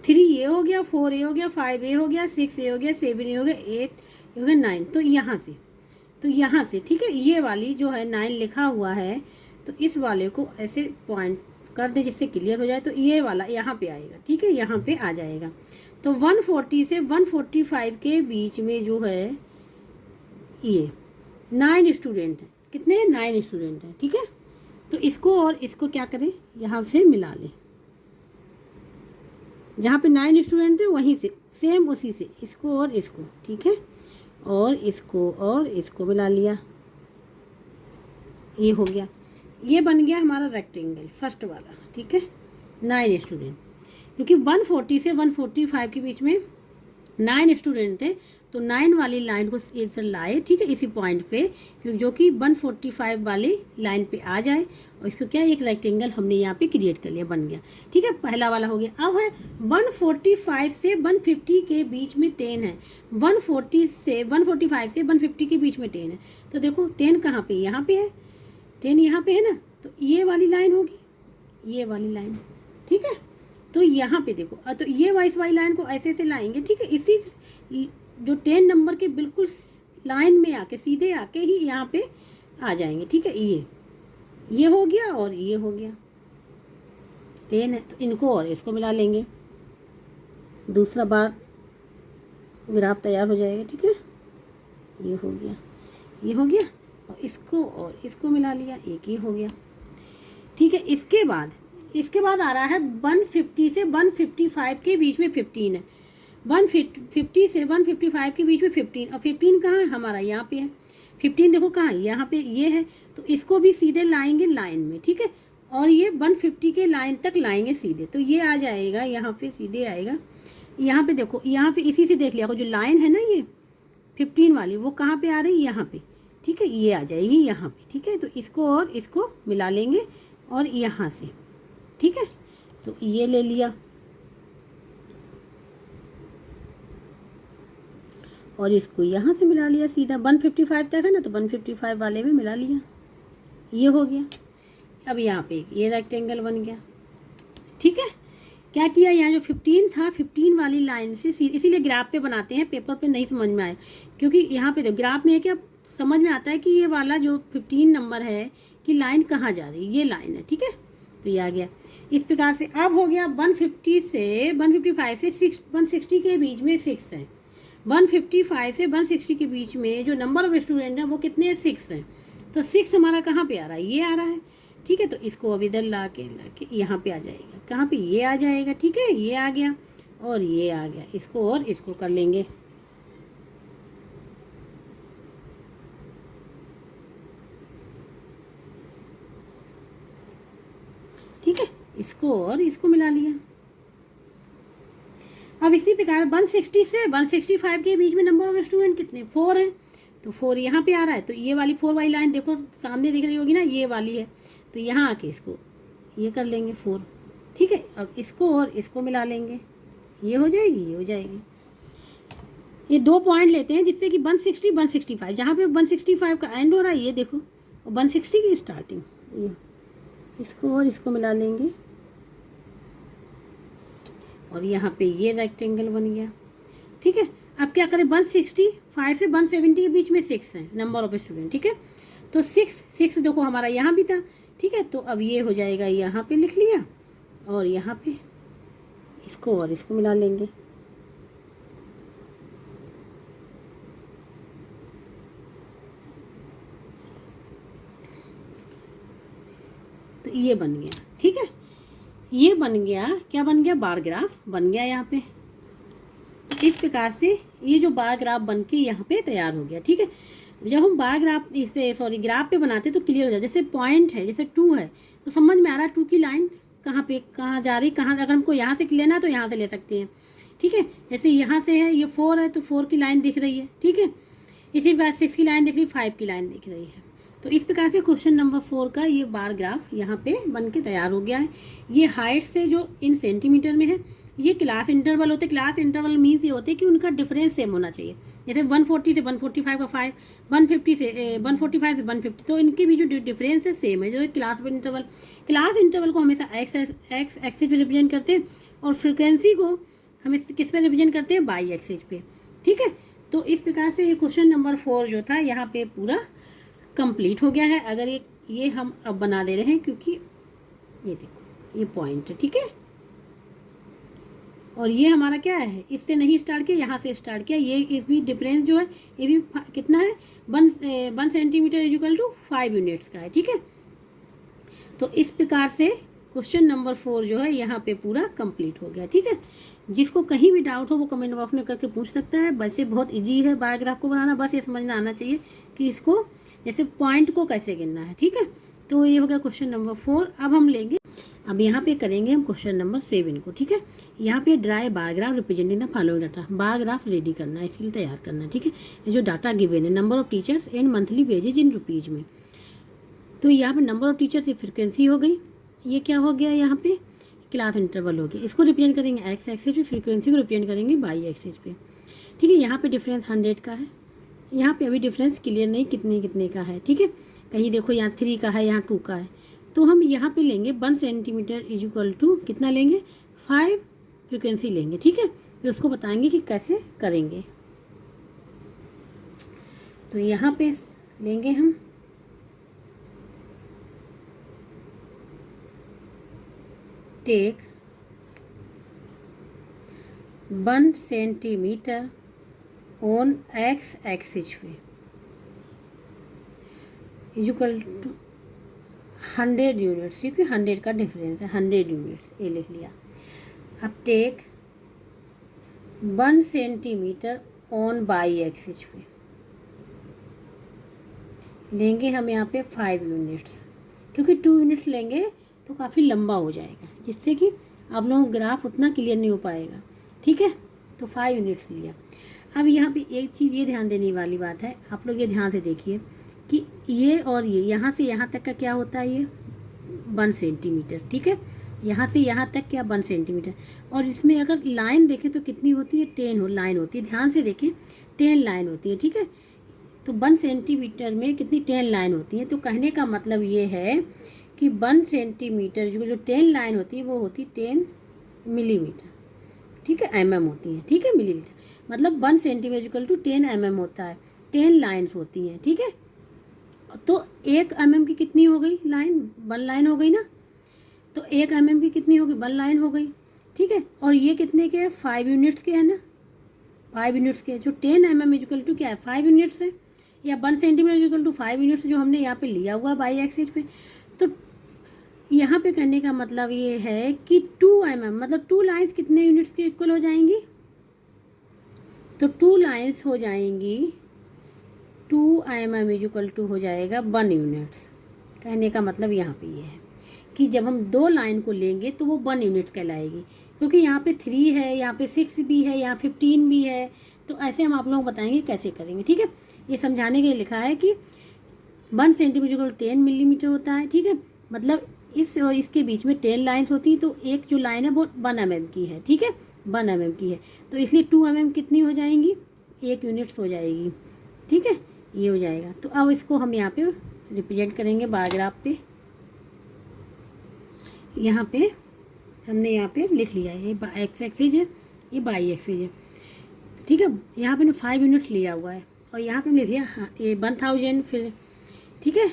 थ्री ये हो गया, 4 ये हो गया, 5 ये हो गया, 6 ये हो गया, 7 ये हो गया, 8 ये हो गया, 9। तो यहाँ से ठीक है, ये वाली जो है 9 लिखा हुआ है, तो इस वाले को ऐसे पॉइंट कर दे जिससे क्लियर हो जाए। तो ये वाला यहाँ पे आएगा, ठीक है, यहाँ पे आ जाएगा। तो 140 से 145 के बीच में जो है ये 9 स्टूडेंट हैं। कितने हैं 9 स्टूडेंट हैं, ठीक है। तो इसको और इसको क्या करें, यहाँ से मिला लें, जहाँ पे 9 स्टूडेंट थे वहीं से सेम उसी से इसको और इसको, ठीक है, और इसको मिला लिया, ये हो गया। ये बन गया हमारा रेक्टेंगल फर्स्ट वाला, ठीक है, 9 स्टूडेंट। क्योंकि 140 से 145 के बीच में 9 स्टूडेंट थे, तो 9 वाली लाइन को इधर लाए, ठीक है, इसी पॉइंट पे, क्योंकि जो कि 145 वाली लाइन पे आ जाए। और इसको क्या एक रेक्टेंगल हमने यहाँ पे क्रिएट कर लिया, बन गया, ठीक है, पहला वाला हो गया। अब है 145 से 150 के बीच में 10 है, 145 से 150 के बीच में 10 है। तो देखो 10 कहाँ पे, यहाँ पे है, 10 यहाँ पे है ना, तो ये वाली लाइन होगी, ये वाली लाइन, ठीक है। तो यहाँ पे देखो, तो ये वाइस वाली लाइन को ऐसे लाएंगे, ठीक है, इसी जो 10 नंबर के बिल्कुल लाइन में आके सीधे आके ही यहाँ पे आ जाएंगे, ठीक है। ये हो गया और ये हो गया, 10 है, तो इनको और इसको मिला लेंगे, दूसरा बार ग्राफ तैयार हो जाएगा, ठीक है। ये हो गया, ये हो गया, और इसको मिला लिया, एक ही हो गया, ठीक है। इसके बाद इसके बाद आ रहा है 150 से 155 के बीच में 15 है। 150 से 155 के बीच में 15, और 15 कहाँ है हमारा, यहाँ पे है। 15 देखो कहाँ है, यहाँ पे ये है, तो इसको भी सीधे लाएंगे लाइन में, ठीक है। और ये 150 के लाइन तक लाएंगे सीधे, तो ये आ जाएगा यहाँ पे, सीधे आएगा। यहाँ पे देखो, यहाँ पे इसी से देख लिया, जो लाइन है ना ये 15 वाली, वो कहाँ पे आ रही है, यहाँ पे, ठीक है। ये आ जाएगी यहाँ पे, ठीक है। तो इसको और इसको मिला लेंगे और यहाँ से, ठीक है। तो ये ले लिया और इसको यहाँ से मिला लिया सीधा, 155 तक है ना, तो 155 वाले में मिला लिया, ये हो गया। अब यहाँ पे ये रेक्टेंगल बन गया, ठीक है। क्या किया, यहाँ जो 15 था, 15 वाली लाइन से इसीलिए ग्राफ पे बनाते हैं, पेपर पे नहीं समझ में आए, क्योंकि यहाँ पे देखो ग्राफ में है, क्या समझ में आता है कि ये वाला जो 15 नंबर है कि लाइन कहाँ जा रही है, ये लाइन है, ठीक है। तो ये आ गया इस प्रकार से। अब हो गया 150 से 155 से 160 के बीच में 6 है। 155 से 160 के बीच में जो नंबर ऑफ स्टूडेंट है वो कितने, 6 हैं। तो 6 हमारा कहाँ पे आ रहा है, ये आ रहा है, ठीक है। तो इसको अब इधर ला के यहाँ पे आ जाएगा, कहाँ पे, ये आ जाएगा, ठीक है। ये आ गया और ये आ गया, इसको और इसको कर लेंगे, ठीक है। इसको और इसको मिला लिया। अब इसी प्रकार 160 से 165 के बीच में नंबर ऑफ स्टूडेंट कितने, 4 हैं। तो 4 यहाँ पे आ रहा है, तो ये वाली 4 वाली लाइन देखो सामने दिख रही होगी ना, ये वाली है। तो यहाँ आके इसको ये कर लेंगे 4, ठीक है। अब इसको और इसको मिला लेंगे, ये हो जाएगी, ये हो जाएगी। ये 2 पॉइंट लेते हैं जिससे कि 160 165, जहाँ पे 165 का एंड हो रहा है ये देखो, और 160 की स्टार्टिंग, ये इसको और इसको मिला लेंगे और यहाँ पे ये रेक्टेंगल बन गया, ठीक है। अब क्या करें, 165 से 170 के बीच में 6 हैं नंबर ऑफ स्टूडेंट, ठीक है। तो 6 देखो हमारा यहाँ भी था, ठीक है। तो अब ये हो जाएगा, यहाँ पे लिख लिया और यहाँ पे इसको और इसको मिला लेंगे, तो ये बन गया, ठीक है। ये बन गया, क्या बन गया, बार ग्राफ बन गया यहाँ पे। इस प्रकार से ये जो बार ग्राफ बन के यहाँ पे तैयार हो गया, ठीक है। जब हम बार ग्राफ इस पे ग्राफ पे बनाते तो क्लियर हो जाए। जैसे पॉइंट है, जैसे 2 है, तो समझ में आ रहा है 2 की लाइन कहाँ पे कहाँ जा रही, कहाँ, अगर हमको यहाँ से लेना है तो यहाँ से ले सकते हैं, ठीक है। जैसे यहाँ से है, ये 4 है, तो 4 की लाइन दिख रही है, ठीक है। इसी प्रकार 6 की लाइन दिख रही है, 5 की लाइन दिख रही है। तो इस प्रकार से क्वेश्चन नंबर 4 का ये बार ग्राफ यहाँ पे बन के तैयार हो गया है। ये हाइट से जो इन सेंटीमीटर में है, ये क्लास इंटरवल होते हैं। क्लास इंटरवल मीन्स ये होते हैं कि उनका डिफरेंस सेम होना चाहिए। जैसे 140 से 145 का 5, 150 से 145 से 150, तो इनके बीच जो डिफरेंस है सेम है, जो है क्लास इंटरवल। क्लास इंटरवल को हमेशा एक्स एक्सिस पे रिप्रेजेंट करते हैं और फ्रिक्वेंसी को हम किस पे रिप्रेजेंट करते हैं, वाई एक्सिस पे, ठीक है। तो इस प्रकार से ये क्वेश्चन नंबर 4 जो था यहाँ पे पूरा कंप्लीट हो गया है। अगर ये हम अब बना दे रहे हैं, क्योंकि ये देखो ये पॉइंट है, ठीक है। और ये हमारा क्या है, इससे नहीं स्टार्ट किया, यहाँ से स्टार्ट किया। ये इस भी डिफरेंस जो है ये भी कितना है, 1 सेंटीमीटर इक्वल टू 5 यूनिट्स का है, ठीक है। तो इस प्रकार से क्वेश्चन नंबर 4 जो है यहाँ पे पूरा कंप्लीट हो गया, ठीक है। जिसको कहीं भी डाउट हो वो कमेंट बॉक्स में करके पूछ सकता है। वैसे बहुत इजी है बायोग्राफ को बनाना, बस ये समझना आना चाहिए कि इसको जैसे पॉइंट को कैसे गिनना है, ठीक है। तो ये हो गया क्वेश्चन नंबर 4। अब हम लेंगे, अब यहाँ पे करेंगे हम क्वेश्चन नंबर 7 को, ठीक है। यहाँ पे dry bar graph representing the following data, bar graph ready करना है, इसके लिए तैयार करना है, ठीक है। ये जो डाटा गिवन है, number of teachers and monthly wages in rupees में, तो यहाँ पे नंबर ऑफ टीचर्स की फ्रिक्वेंसी हो गई, ये क्या हो गया, यहाँ पे क्लास इंटरवल हो गया। इसको रिप्रेजेंट करेंगे एक्स एक्सिस पे, फ्रिक्वेंसी को रिप्रेजेंट करेंगे वाई एक्सिस पे, ठीक है। यहाँ पे डिफरेंस 100 का है, यहाँ पे अभी डिफरेंस क्लियर नहीं कितने कितने का है, ठीक है। कहीं देखो यहाँ 3 का है, यहाँ 2 का है। तो हम यहाँ पे लेंगे 1 सेंटीमीटर इज इक्वल टू कितना लेंगे, 5 फ्रिक्वेंसी लेंगे, ठीक है। फिर उसको बताएंगे कि कैसे करेंगे। तो यहाँ पे लेंगे हम take 1 centimetre on x axis पे इक्वल टू 100 यूनिट्स, क्योंकि 100 का डिफरेंस है, 100 यूनिट्स ये लिख लिया। अब take 1 centimetre on y axis पे लेंगे हम यहाँ पे 5 यूनिट्स, क्योंकि 2 यूनिट्स लेंगे तो काफ़ी लंबा हो जाएगा, जिससे कि आप लोगों को ग्राफ उतना क्लियर नहीं हो पाएगा। ठीक है, तो 5 यूनिट्स लिया। अब यहाँ पे एक चीज़ ये ध्यान देने वाली बात है, आप लोग ये ध्यान से देखिए कि ये और ये यहाँ से यहाँ तक का क्या होता है, ये 1 सेंटीमीटर। ठीक है, यहाँ से यहाँ तक क्या 1 सेंटीमीटर, और इसमें अगर लाइन देखें तो कितनी होती है, 10 लाइन होती है। ध्यान से देखें, 10 लाइन होती है। ठीक है, तो 1 सेंटीमीटर में कितनी 10 लाइन होती है। तो कहने का मतलब ये है कि 1 सेंटीमीटर जो 10 लाइन होती है वो होती 10 मिलीमीटर। ठीक है, mm होती है। ठीक है, मिलीमीटर मतलब 1 सेंटीमीटर इक्वल टू 10 mm होता है, 10 लाइन्स होती हैं। ठीक है, तो 1 mm की कितनी हो गई लाइन, 1 लाइन हो गई ना, तो 1 mm की कितनी होगी, 1 लाइन हो गई। ठीक है, और ये कितने के हैं, 5 यूनिट्स के है ना, 5 यूनिट्स के, जो 10 mm इक्वल टू क्या है, 5 यूनिट्स है, या 1 सेंटीमीटर इक्वल टू 5 यूनिट्स जो हमने यहाँ पे लिया हुआ बाई एक्सिस पे। तो यहाँ पे करने का मतलब ये है कि 2 mm मतलब 2 लाइन्स कितने यूनिट्स के इक्वल हो जाएंगी, तो 2 लाइन्स हो जाएंगी 2 mm इक्वल टू हो जाएगा 1 यूनिट्स। कहने का मतलब यहाँ पे ये है कि जब हम 2 लाइन को लेंगे तो वो 1 यूनिट कहलाएगी, क्योंकि यहाँ पे 3 है, यहाँ पे 6 भी है, यहाँ 15 भी है। तो ऐसे हम आप लोगों को बताएंगे कैसे करेंगे। ठीक है, ये समझाने के लिए लिखा है कि 1 सेंटीमीटर इक्वल 10 मिलीमीटर होता है। ठीक है, मतलब इस और इसके बीच में 10 लाइन्स होती हैं, तो एक जो लाइन है वो 1 mm की है। ठीक है, 1 mm की है, तो इसलिए 2 mm कितनी हो जाएंगी, 1 यूनिट्स हो जाएगी। ठीक है, ये हो जाएगा। तो अब इसको हम यहाँ पे रिप्रेजेंट करेंगे बार ग्राफ पे। यहाँ पे हमने यहाँ पे लिख लिया है, ये एक्स एक्सिस है, ये बाई एक्सिस है। ठीक है, यहाँ पे ना 5 यूनिट लिया हुआ है, और यहाँ पे लिख लिया हाँ ये 1000 फिर। ठीक है,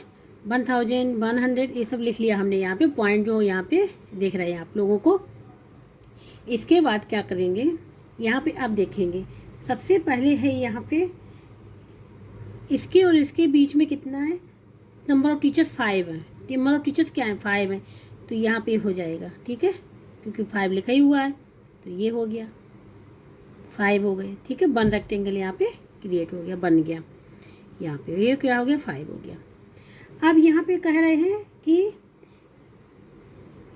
1000 100 ये सब लिख लिया हमने यहाँ पे, पॉइंट जो यहाँ पे देख रहे हैं आप लोगों को। इसके बाद क्या करेंगे, यहाँ पे आप देखेंगे सबसे पहले है यहाँ पे इसके और इसके बीच में कितना है, नंबर ऑफ टीचर्स 5 है। नंबर ऑफ टीचर्स क्या है, 5 है, तो यहाँ पे हो जाएगा। ठीक है, क्योंकि 5 लिखा ही हुआ है, तो ये हो गया 5 हो गए। ठीक है, 1 रेक्टेंगल यहाँ पे क्रिएट हो गया, बन गया। यहाँ पे ये क्या हो गया, 5 हो गया। अब यहाँ पे कह रहे हैं कि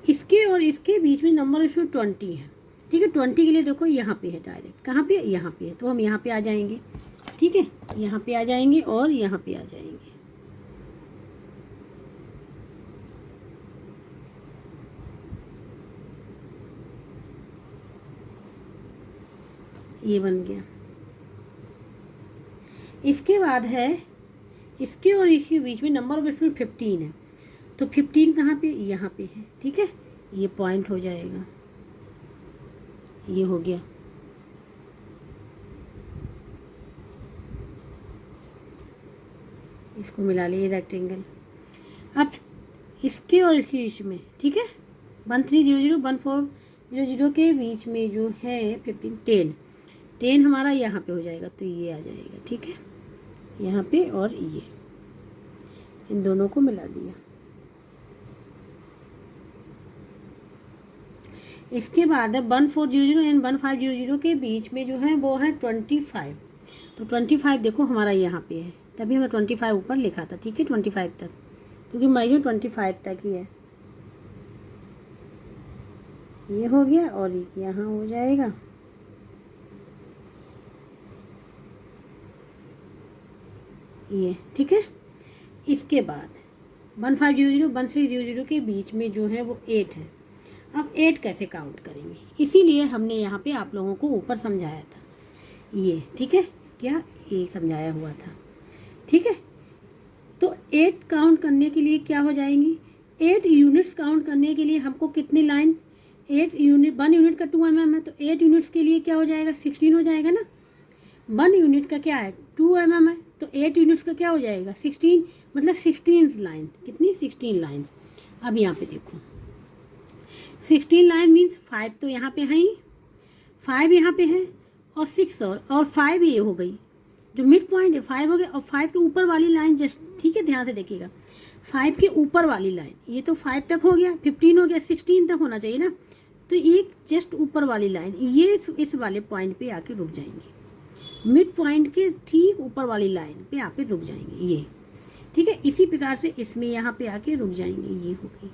इसके और इसके बीच में नंबर ऑफ 20 है। ठीक है, 20 के लिए देखो यहाँ पे है डायरेक्ट, कहाँ पे, यहाँ पे है, तो हम यहाँ पे आ जाएंगे। ठीक है, यहाँ पे आ जाएंगे और यहाँ पे आ जाएंगे। ये बन गया। इसके बाद है इसके और इसके बीच में नंबर ऑफ इसमें 15 है, तो 15 कहाँ पे, यहाँ पे है। ठीक है, ये पॉइंट हो जाएगा, ये हो गया। इसको मिला लिए रेक्टेंगल। अब इसके और इसके बीच में, ठीक है, 1300 1400 के बीच में जो है 15 10 हमारा यहाँ पे हो जाएगा, तो ये आ जाएगा। ठीक है, यहाँ पे और ये इन दोनों को मिला दिया। इसके बाद है 1400 एंड 1500 के बीच में जो है वो है 25, तो 25 देखो हमारा यहाँ पे है, तभी हमने 25 ऊपर लिखा था। ठीक है, 25 तक, क्योंकि मेजर 25 तक ही है। ये हो गया और यहाँ हो जाएगा। ये ठीक है, इसके बाद 1500 1600 के बीच में जो है वो 8 है। अब 8 कैसे काउंट करेंगे, इसीलिए हमने यहाँ पे आप लोगों को ऊपर समझाया था ये। ठीक है, क्या ये समझाया हुआ था। ठीक है, तो 8 काउंट करने के लिए क्या हो जाएंगी, 8 यूनिट्स काउंट करने के लिए हमको कितनी लाइन, 8 यूनिट, 1 यूनिट का 2 mm है, तो 8 यूनिट्स के लिए क्या हो जाएगा, 16 हो जाएगा ना। 1 यूनिट का क्या है, 2 mm है, तो 8 यूनिट्स का क्या हो जाएगा, 16, मतलब 16 लाइन। कितनी, 16 लाइन। अब यहाँ पे देखो 16 लाइन मीन्स 5 तो यहाँ पे है ही, 5 यहाँ पे है, और 6 और 5 ये हो गई, जो मिड पॉइंट है 5 हो गया, और 5 के ऊपर वाली लाइन जस्ट, ठीक है ध्यान से देखिएगा, 5 के ऊपर वाली लाइन, ये तो 5 तक हो गया, 15 हो गया, 16 तक होना चाहिए ना, तो एक जस्ट ऊपर वाली लाइन ये इस वाले पॉइंट पे आके रुक जाएंगे, मिड पॉइंट के ठीक ऊपर वाली लाइन पे आके रुक जाएंगे ये, ठीक है। इसी प्रकार से इसमें यहाँ पे आके रुक जाएंगे, ये हो गई,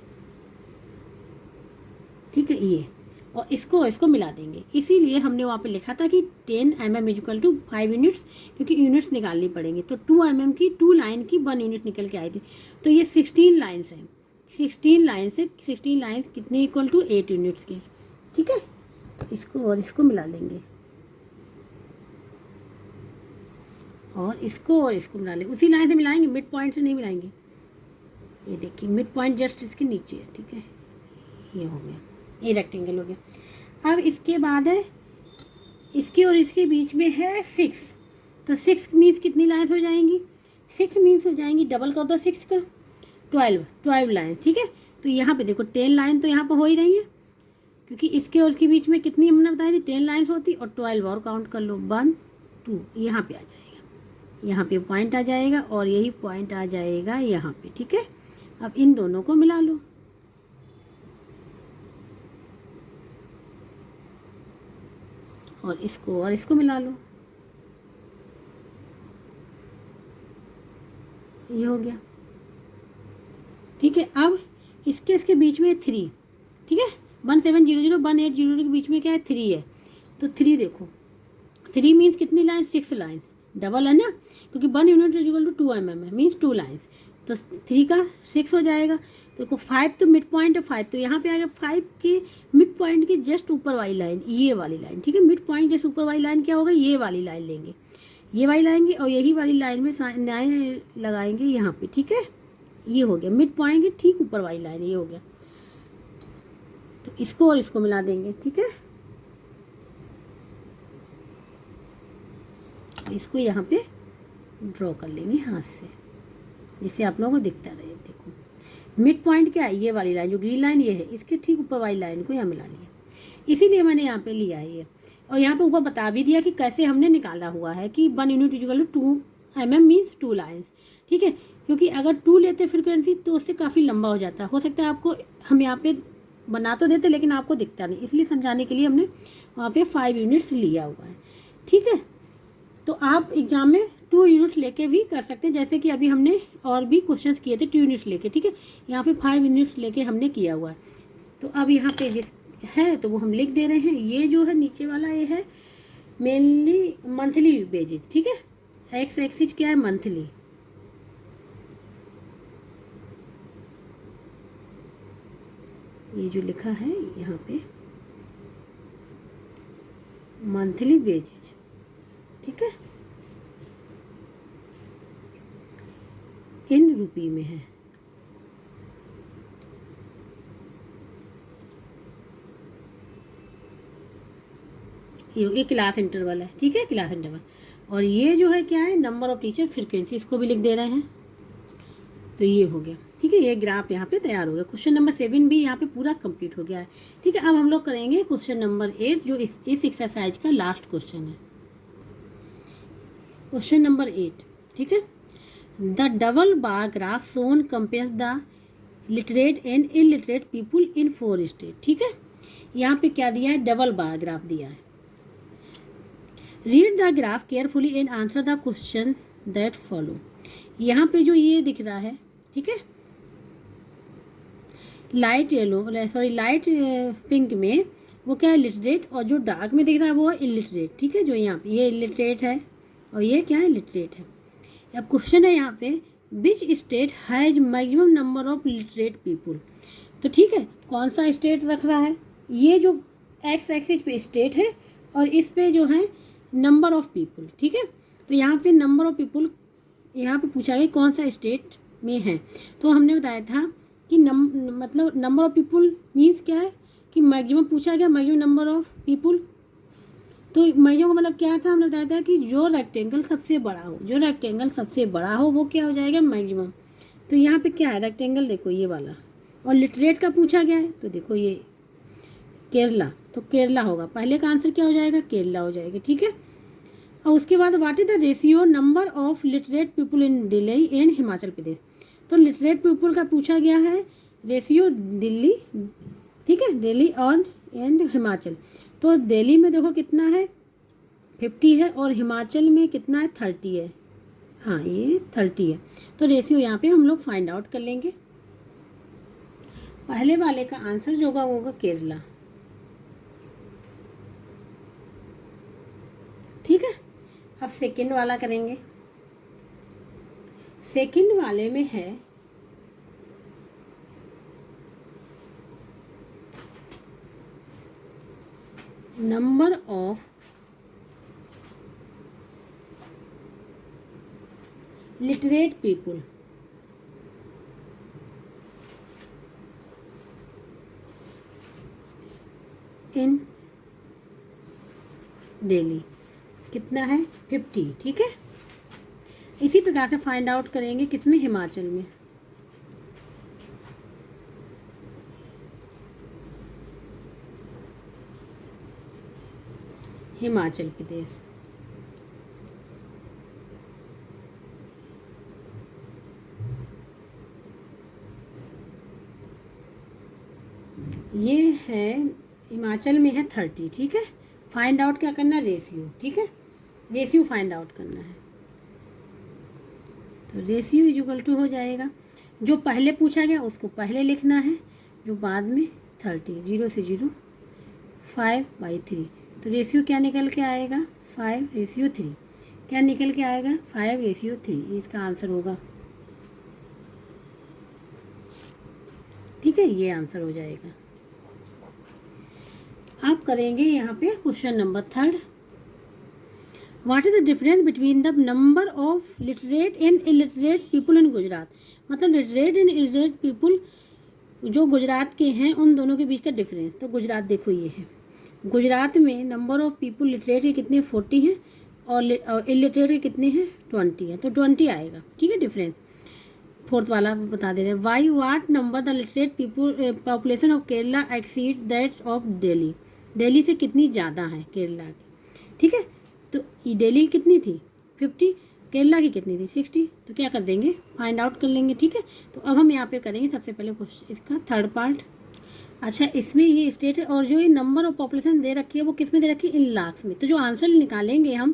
ठीक है ये, और इसको मिला देंगे। इसीलिए हमने वहाँ पे लिखा था कि 10 mm इक्वल टू 5 यूनिट्स, क्योंकि यूनिट्स निकालनी पड़ेंगे, तो 2 mm की 2 लाइन की 1 यूनिट निकल के आई थी, तो ये 16 लाइन्स हैं, 16 लाइन्स कितने इक्वल टू 8 यूनिट्स के, ठीक है। तो इसको मिला लेंगे, और इसको मिला लेंगे, उसी लाइन से मिलाएंगे, मिड पॉइंट से नहीं मिलाएंगे। ये देखिए मिड पॉइंट जस्ट इसके नीचे है, ठीक है, ये हो गया, ये रेक्टेंगल हो गया। अब इसके बाद है, इसके और इसके बीच में है 6, तो 6 मीन्स कितनी लाइन हो जाएंगी, 6 मीन्स हो जाएंगी, डबल कर दो 6 का, 12 लाइन, ठीक है। तो यहाँ पे देखो 10 लाइन तो यहाँ पर हो ही रही है, क्योंकि इसके और इसके बीच में कितनी हमने बताई थी 10 लाइन्स होती, और 12 और काउंट कर लो, 1 2, यहाँ पे आ जाएगा, यहाँ पे पॉइंट आ जाएगा, और यही पॉइंट आ जाएगा यहाँ पे, ठीक है। अब इन दोनों को मिला लो, और इसको मिला लो, ये हो गया, ठीक है। अब इसके बीच में 3, ठीक है, 1700 1800 के बीच में क्या है 3 है, तो 3 देखो, 3 मीन्स कितनी लाइन, 6 लाइन्स, डबल है ना, क्योंकि 1 यूनिट इक्वल टू 2 mm है, मीन्स 2 लाइन्स, तो 3 का 6 हो जाएगा। तो देखो 5 तो मिड पॉइंट है, 5 तो यहाँ पे आ गया, 5 के मिड पॉइंट के जस्ट ऊपर वाली लाइन, ये वाली लाइन, ठीक है, मिड पॉइंट जस्ट ऊपर वाली लाइन क्या होगा, ये वाली लाइन लेंगे, ये वाली लाएंगे, और यही वाली लाइन में लाइन लगाएंगे यहाँ पे, ठीक है, ये हो गया मिड पॉइंट के ठीक ऊपर वाली लाइन, ये हो गया। तो इसको और इसको मिला देंगे, ठीक है, इसको यहाँ पे ड्रॉ कर लेंगे हाथ से, जिससे आप लोगों को दिखता रहे। देखो मिड पॉइंट क्या है, ये वाली लाइन जो ग्रीन लाइन ये है, इसके ठीक ऊपर वाली लाइन को यहाँ मिला लिया, इसीलिए मैंने यहाँ पे लिया है ये, और यहाँ पे ऊपर बता भी दिया कि कैसे हमने निकाला हुआ है कि 1 unit equal to 2 mm means 2 lines, ठीक है, क्योंकि अगर 2 लेते फ्रिक्वेंसी तो उससे काफ़ी लंबा हो जाता, हो सकता है आपको, हम यहाँ पे बना तो देते लेकिन आपको दिखता नहीं, इसलिए समझाने के लिए हमने वहाँ पे 5 यूनिट्स लिया हुआ है, ठीक है। तो आप एग्जाम में 2 यूनिट्स लेके भी कर सकते हैं, जैसे कि अभी हमने और भी क्वेश्चंस किए थे 2 यूनिट्स लेके, ठीक है, यहाँ पे 5 यूनिट्स लेके हमने किया हुआ है। तो अब यहाँ पे जिस है तो वो हम लिख दे रहे हैं, ये जो है नीचे वाला ये है मेनली मंथली बेसिस, ठीक है, एक्स एक्सिस क्या है मंथली, ये जो लिखा है यहाँ पे मंथली बेसिस, ठीक है, इन रुपये में है, ये क्लास इंटरवल है, ठीक है, क्लास इंटरवल, और ये जो है क्या है नंबर ऑफ टीचर फ्रीक्वेंसी, इसको भी लिख दे रहे हैं। तो ये हो गया, ठीक है, ये ग्राफ यहाँ पे तैयार हो गया। क्वेश्चन नंबर 7 भी यहाँ पे पूरा कंप्लीट हो गया है, ठीक है। अब हम लोग करेंगे क्वेश्चन नंबर 8 जो इस एक्सरसाइज का लास्ट क्वेश्चन है। क्वेश्चन नंबर 8, ठीक है, the double bar graph shown compares the literate and illiterate people in 4 state, ठीक है। यहाँ पे क्या दिया है, डबल बार ग्राफ दिया है। Read the graph carefully and answer the questions that follow. यहाँ पे जो ये दिख रहा है, ठीक है, लाइट येलो लाइट पिंक में वो क्या है लिटरेट, और जो डार्क में दिख रहा है वो है इलिटरेट, ठीक है, जो यहाँ पे ये इलिटरेट है और ये क्या है लिटरेट है। अब क्वेश्चन है यहाँ पे which state has maximum number of literate people, तो ठीक है कौन सा स्टेट रख रहा है, ये जो एक्स एक्सिस पे स्टेट है और इस पे जो है नंबर ऑफ पीपुल, ठीक है। तो यहाँ पे नंबर ऑफ पीपुल यहाँ पे पूछा गया कौन सा स्टेट में है, तो हमने बताया था कि मतलब नंबर ऑफ पीपुल मीन्स क्या है कि मैक्सिमम पूछा गया, मैक्सिमम नंबर ऑफ पीपुल, तो मैक्सिमम का मतलब क्या था, हमने बताया था कि जो रेक्टेंगल सबसे बड़ा हो, जो रेक्टेंगल सबसे बड़ा हो वो क्या हो जाएगा मैक्सिमम। तो यहाँ पे क्या है रेक्टेंगल देखो ये वाला, और लिटरेट का पूछा गया है तो देखो ये केरला, तो केरला होगा, पहले का आंसर क्या हो जाएगा केरला हो जाएगा, ठीक है। और उसके बाद what is the ratio number of literate people in Delhi and Himachal Pradesh. तो लिटरेट पीपल का पूछा गया है रेशियो दिल्ली, ठीक है, दिल्ली और एंड हिमाचल। तो दिल्ली में देखो कितना है 50 है और हिमाचल में कितना है 30 है। हाँ ये 30 है। तो रेशियो यहाँ पे हम लोग फाइंड आउट कर लेंगे। पहले वाले का आंसर जो होगा वो होगा केरला, ठीक है। अब सेकंड वाला करेंगे। सेकंड वाले में है number of literate people in Delhi, कितना है 50, ठीक है। इसी प्रकार से फाइंड आउट करेंगे किसमें, हिमाचल में। हिमाचल प्रदेश, ये है हिमाचल में है 30, ठीक है। फाइंड आउट क्या करना, रेशियो, ठीक है, रेशियो फाइंड आउट करना है। तो रेशियो इक्वल टू हो जाएगा, जो पहले पूछा गया उसको पहले लिखना है, जो बाद में 30, 0 से 0, 5/3। तो रेशियो क्या निकल के आएगा 5:3। क्या निकल के आएगा 5:3, ये इसका आंसर होगा, ठीक है, ये आंसर हो जाएगा। आप करेंगे यहाँ पे question number 3। What is the difference between the number of literate and illiterate people in Gujarat. मतलब लिटरेट एंड इलिटरेट पीपल जो गुजरात के हैं उन दोनों के बीच का डिफरेंस। तो गुजरात देखो ये है, गुजरात में नंबर ऑफ पीपल लिटरेट के कितने 40 हैं और इलिटरेट के कितने हैं 20 हैं। तो 20 आएगा, ठीक है, डिफरेंस। फोर्थ वाला बता दे रहे हैं, by what number the literate people population of Kerala exceed that of Delhi. Delhi से कितनी ज़्यादा है केरला की, ठीक है। तो दिल्ली कितनी थी 50, केरला की कितनी थी 60। तो क्या कर देंगे, फाइंड आउट कर लेंगे, ठीक है। तो अब हम यहाँ पे करेंगे सबसे पहले क्वेश्चन इसका थर्ड पार्ट। अच्छा, इसमें ये स्टेट है और जो ये नंबर ऑफ पॉपुलेशन दे रखी है वो किस में दे रखी है, इन लाख्स में। तो जो आंसर निकालेंगे हम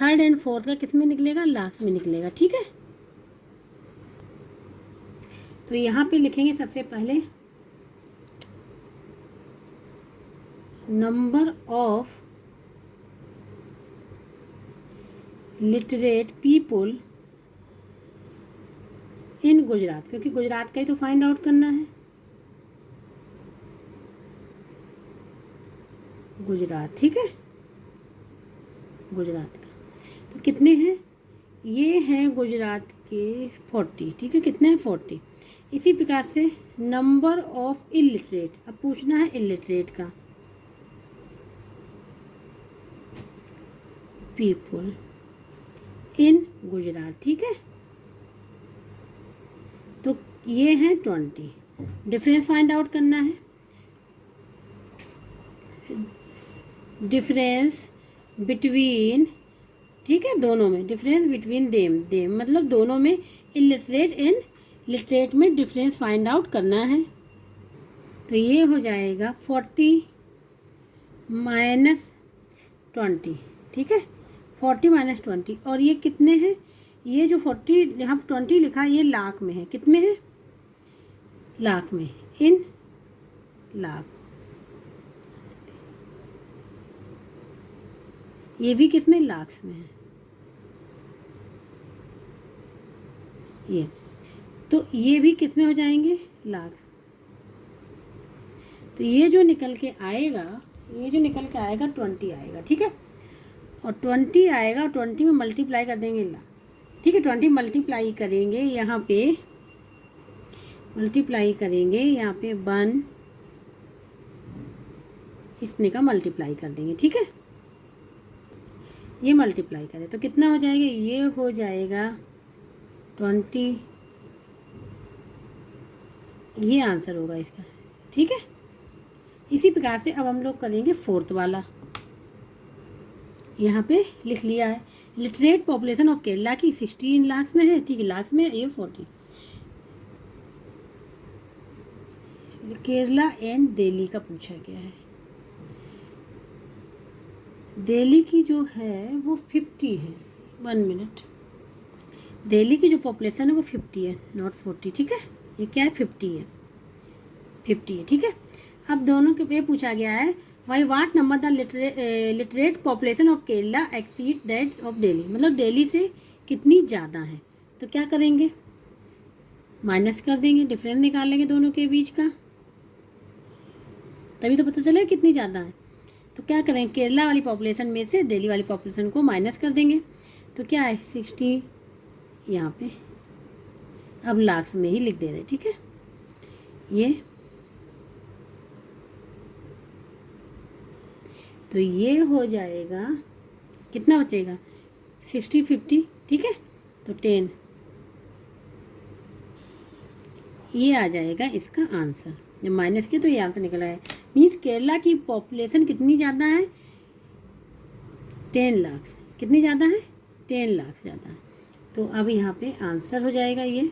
थर्ड एंड फोर्थ का किस में निकलेगा, लाख्स में निकलेगा, ठीक है। तो यहाँ पे लिखेंगे सबसे पहले नंबर ऑफ लिटरेट पीपल इन गुजरात, क्योंकि गुजरात का ही तो फाइंड आउट करना है। गुजरात, ठीक है, गुजरात का तो कितने हैं, ये हैं गुजरात के 40, ठीक है, कितने हैं 40। इसी प्रकार से नंबर ऑफ इलिटरेट, अब पूछना है इलिटरेट का, पीपल इन गुजरात, ठीक है। तो ये है 20, डिफरेंस फाइंड आउट करना है, डिफरेंस बिटवीन, ठीक है, दोनों में डिफरेंस बिटवीन देम मतलब दोनों में इलिटरेट एंड लिटरेट में डिफरेंस फाइंड आउट करना है। तो ये हो जाएगा 40 - 20, ठीक है, 40 - 20। और ये कितने हैं, ये जो 40 यहाँ 20 लिखा ये लाख में है, कितने हैं, लाख में, इन लाख। ये भी किस में, लाख्स में है ये। तो ये भी किस में हो जाएंगे, लाख। तो ये जो निकल के आएगा, ये जो निकल के आएगा 20 आएगा, ठीक है। और 20 आएगा और 20 में मल्टीप्लाई कर देंगे लाख, ठीक है। 20 मल्टीप्लाई करेंगे यहाँ पे, मल्टीप्लाई करेंगे यहाँ पे 1, इसने का मल्टीप्लाई कर देंगे, ठीक है। ये मल्टीप्लाई करें तो कितना हो जाएगा, ये हो जाएगा 20, ये आंसर होगा इसका, ठीक है। इसी प्रकार से अब हम लोग करेंगे फोर्थ वाला। यहाँ पे लिख लिया है। लिटरेट पॉपुलेशन ऑफ केरला की 16 लाख में है, ठीक है, लाख में ये 40। केरला एंड दिल्ली का पूछा गया है। दिल्ली की जो है वो 50 है। 1 मिनट, दिल्ली की जो पॉपुलेशन है वो 50 है, नॉट 40, ठीक है। ये क्या है, 50 है, 50 है, ठीक है। अब दोनों के पे पूछा गया है by what number the literate population of Kerala exceed that of Delhi, मतलब दिल्ली से कितनी ज़्यादा है। तो क्या करेंगे, माइनस कर देंगे, डिफरेंस निकाल लेंगे दोनों के बीच का, तभी तो पता चलेगा कितनी ज़्यादा है। तो क्या करेंगे, केरला वाली पॉपुलेशन में से दिल्ली वाली पॉपुलेशन को माइनस कर देंगे। तो क्या है 60 यहाँ पे, अब लाख में ही लिख दे रहे, ठीक है। ये तो ये हो जाएगा, कितना बचेगा 60 50, ठीक है। तो 10, ये आ जाएगा इसका आंसर। जब माइनस किया तो ये आंसर निकला है। मीन्स केरला की पॉपुलेशन कितनी ज़्यादा है, 10 लाख। कितनी ज़्यादा है, 10 लाख ज़्यादा है। तो अब यहाँ पे आंसर हो जाएगा ये,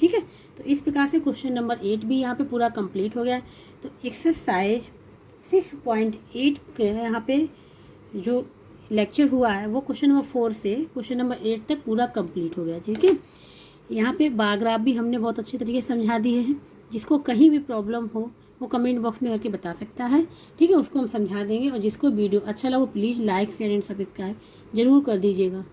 ठीक है। तो इस प्रकार से क्वेश्चन नंबर 8 भी यहाँ पे पूरा कंप्लीट हो गया है। तो एक्सरसाइज 6.8 के यहाँ पे जो लेक्चर हुआ है वो क्वेश्चन नंबर 4 से क्वेश्चन नंबर 8 तक पूरा कंप्लीट हो गया, ठीक है। यहाँ पे बारग्राफ भी हमने बहुत अच्छे तरीके से समझा दिए हैं। जिसको कहीं भी प्रॉब्लम हो वो कमेंट बॉक्स में करके बता सकता है, ठीक है, उसको हम समझा देंगे। और जिसको वीडियो अच्छा लगा please like share and subscribe जरूर कर दीजिएगा।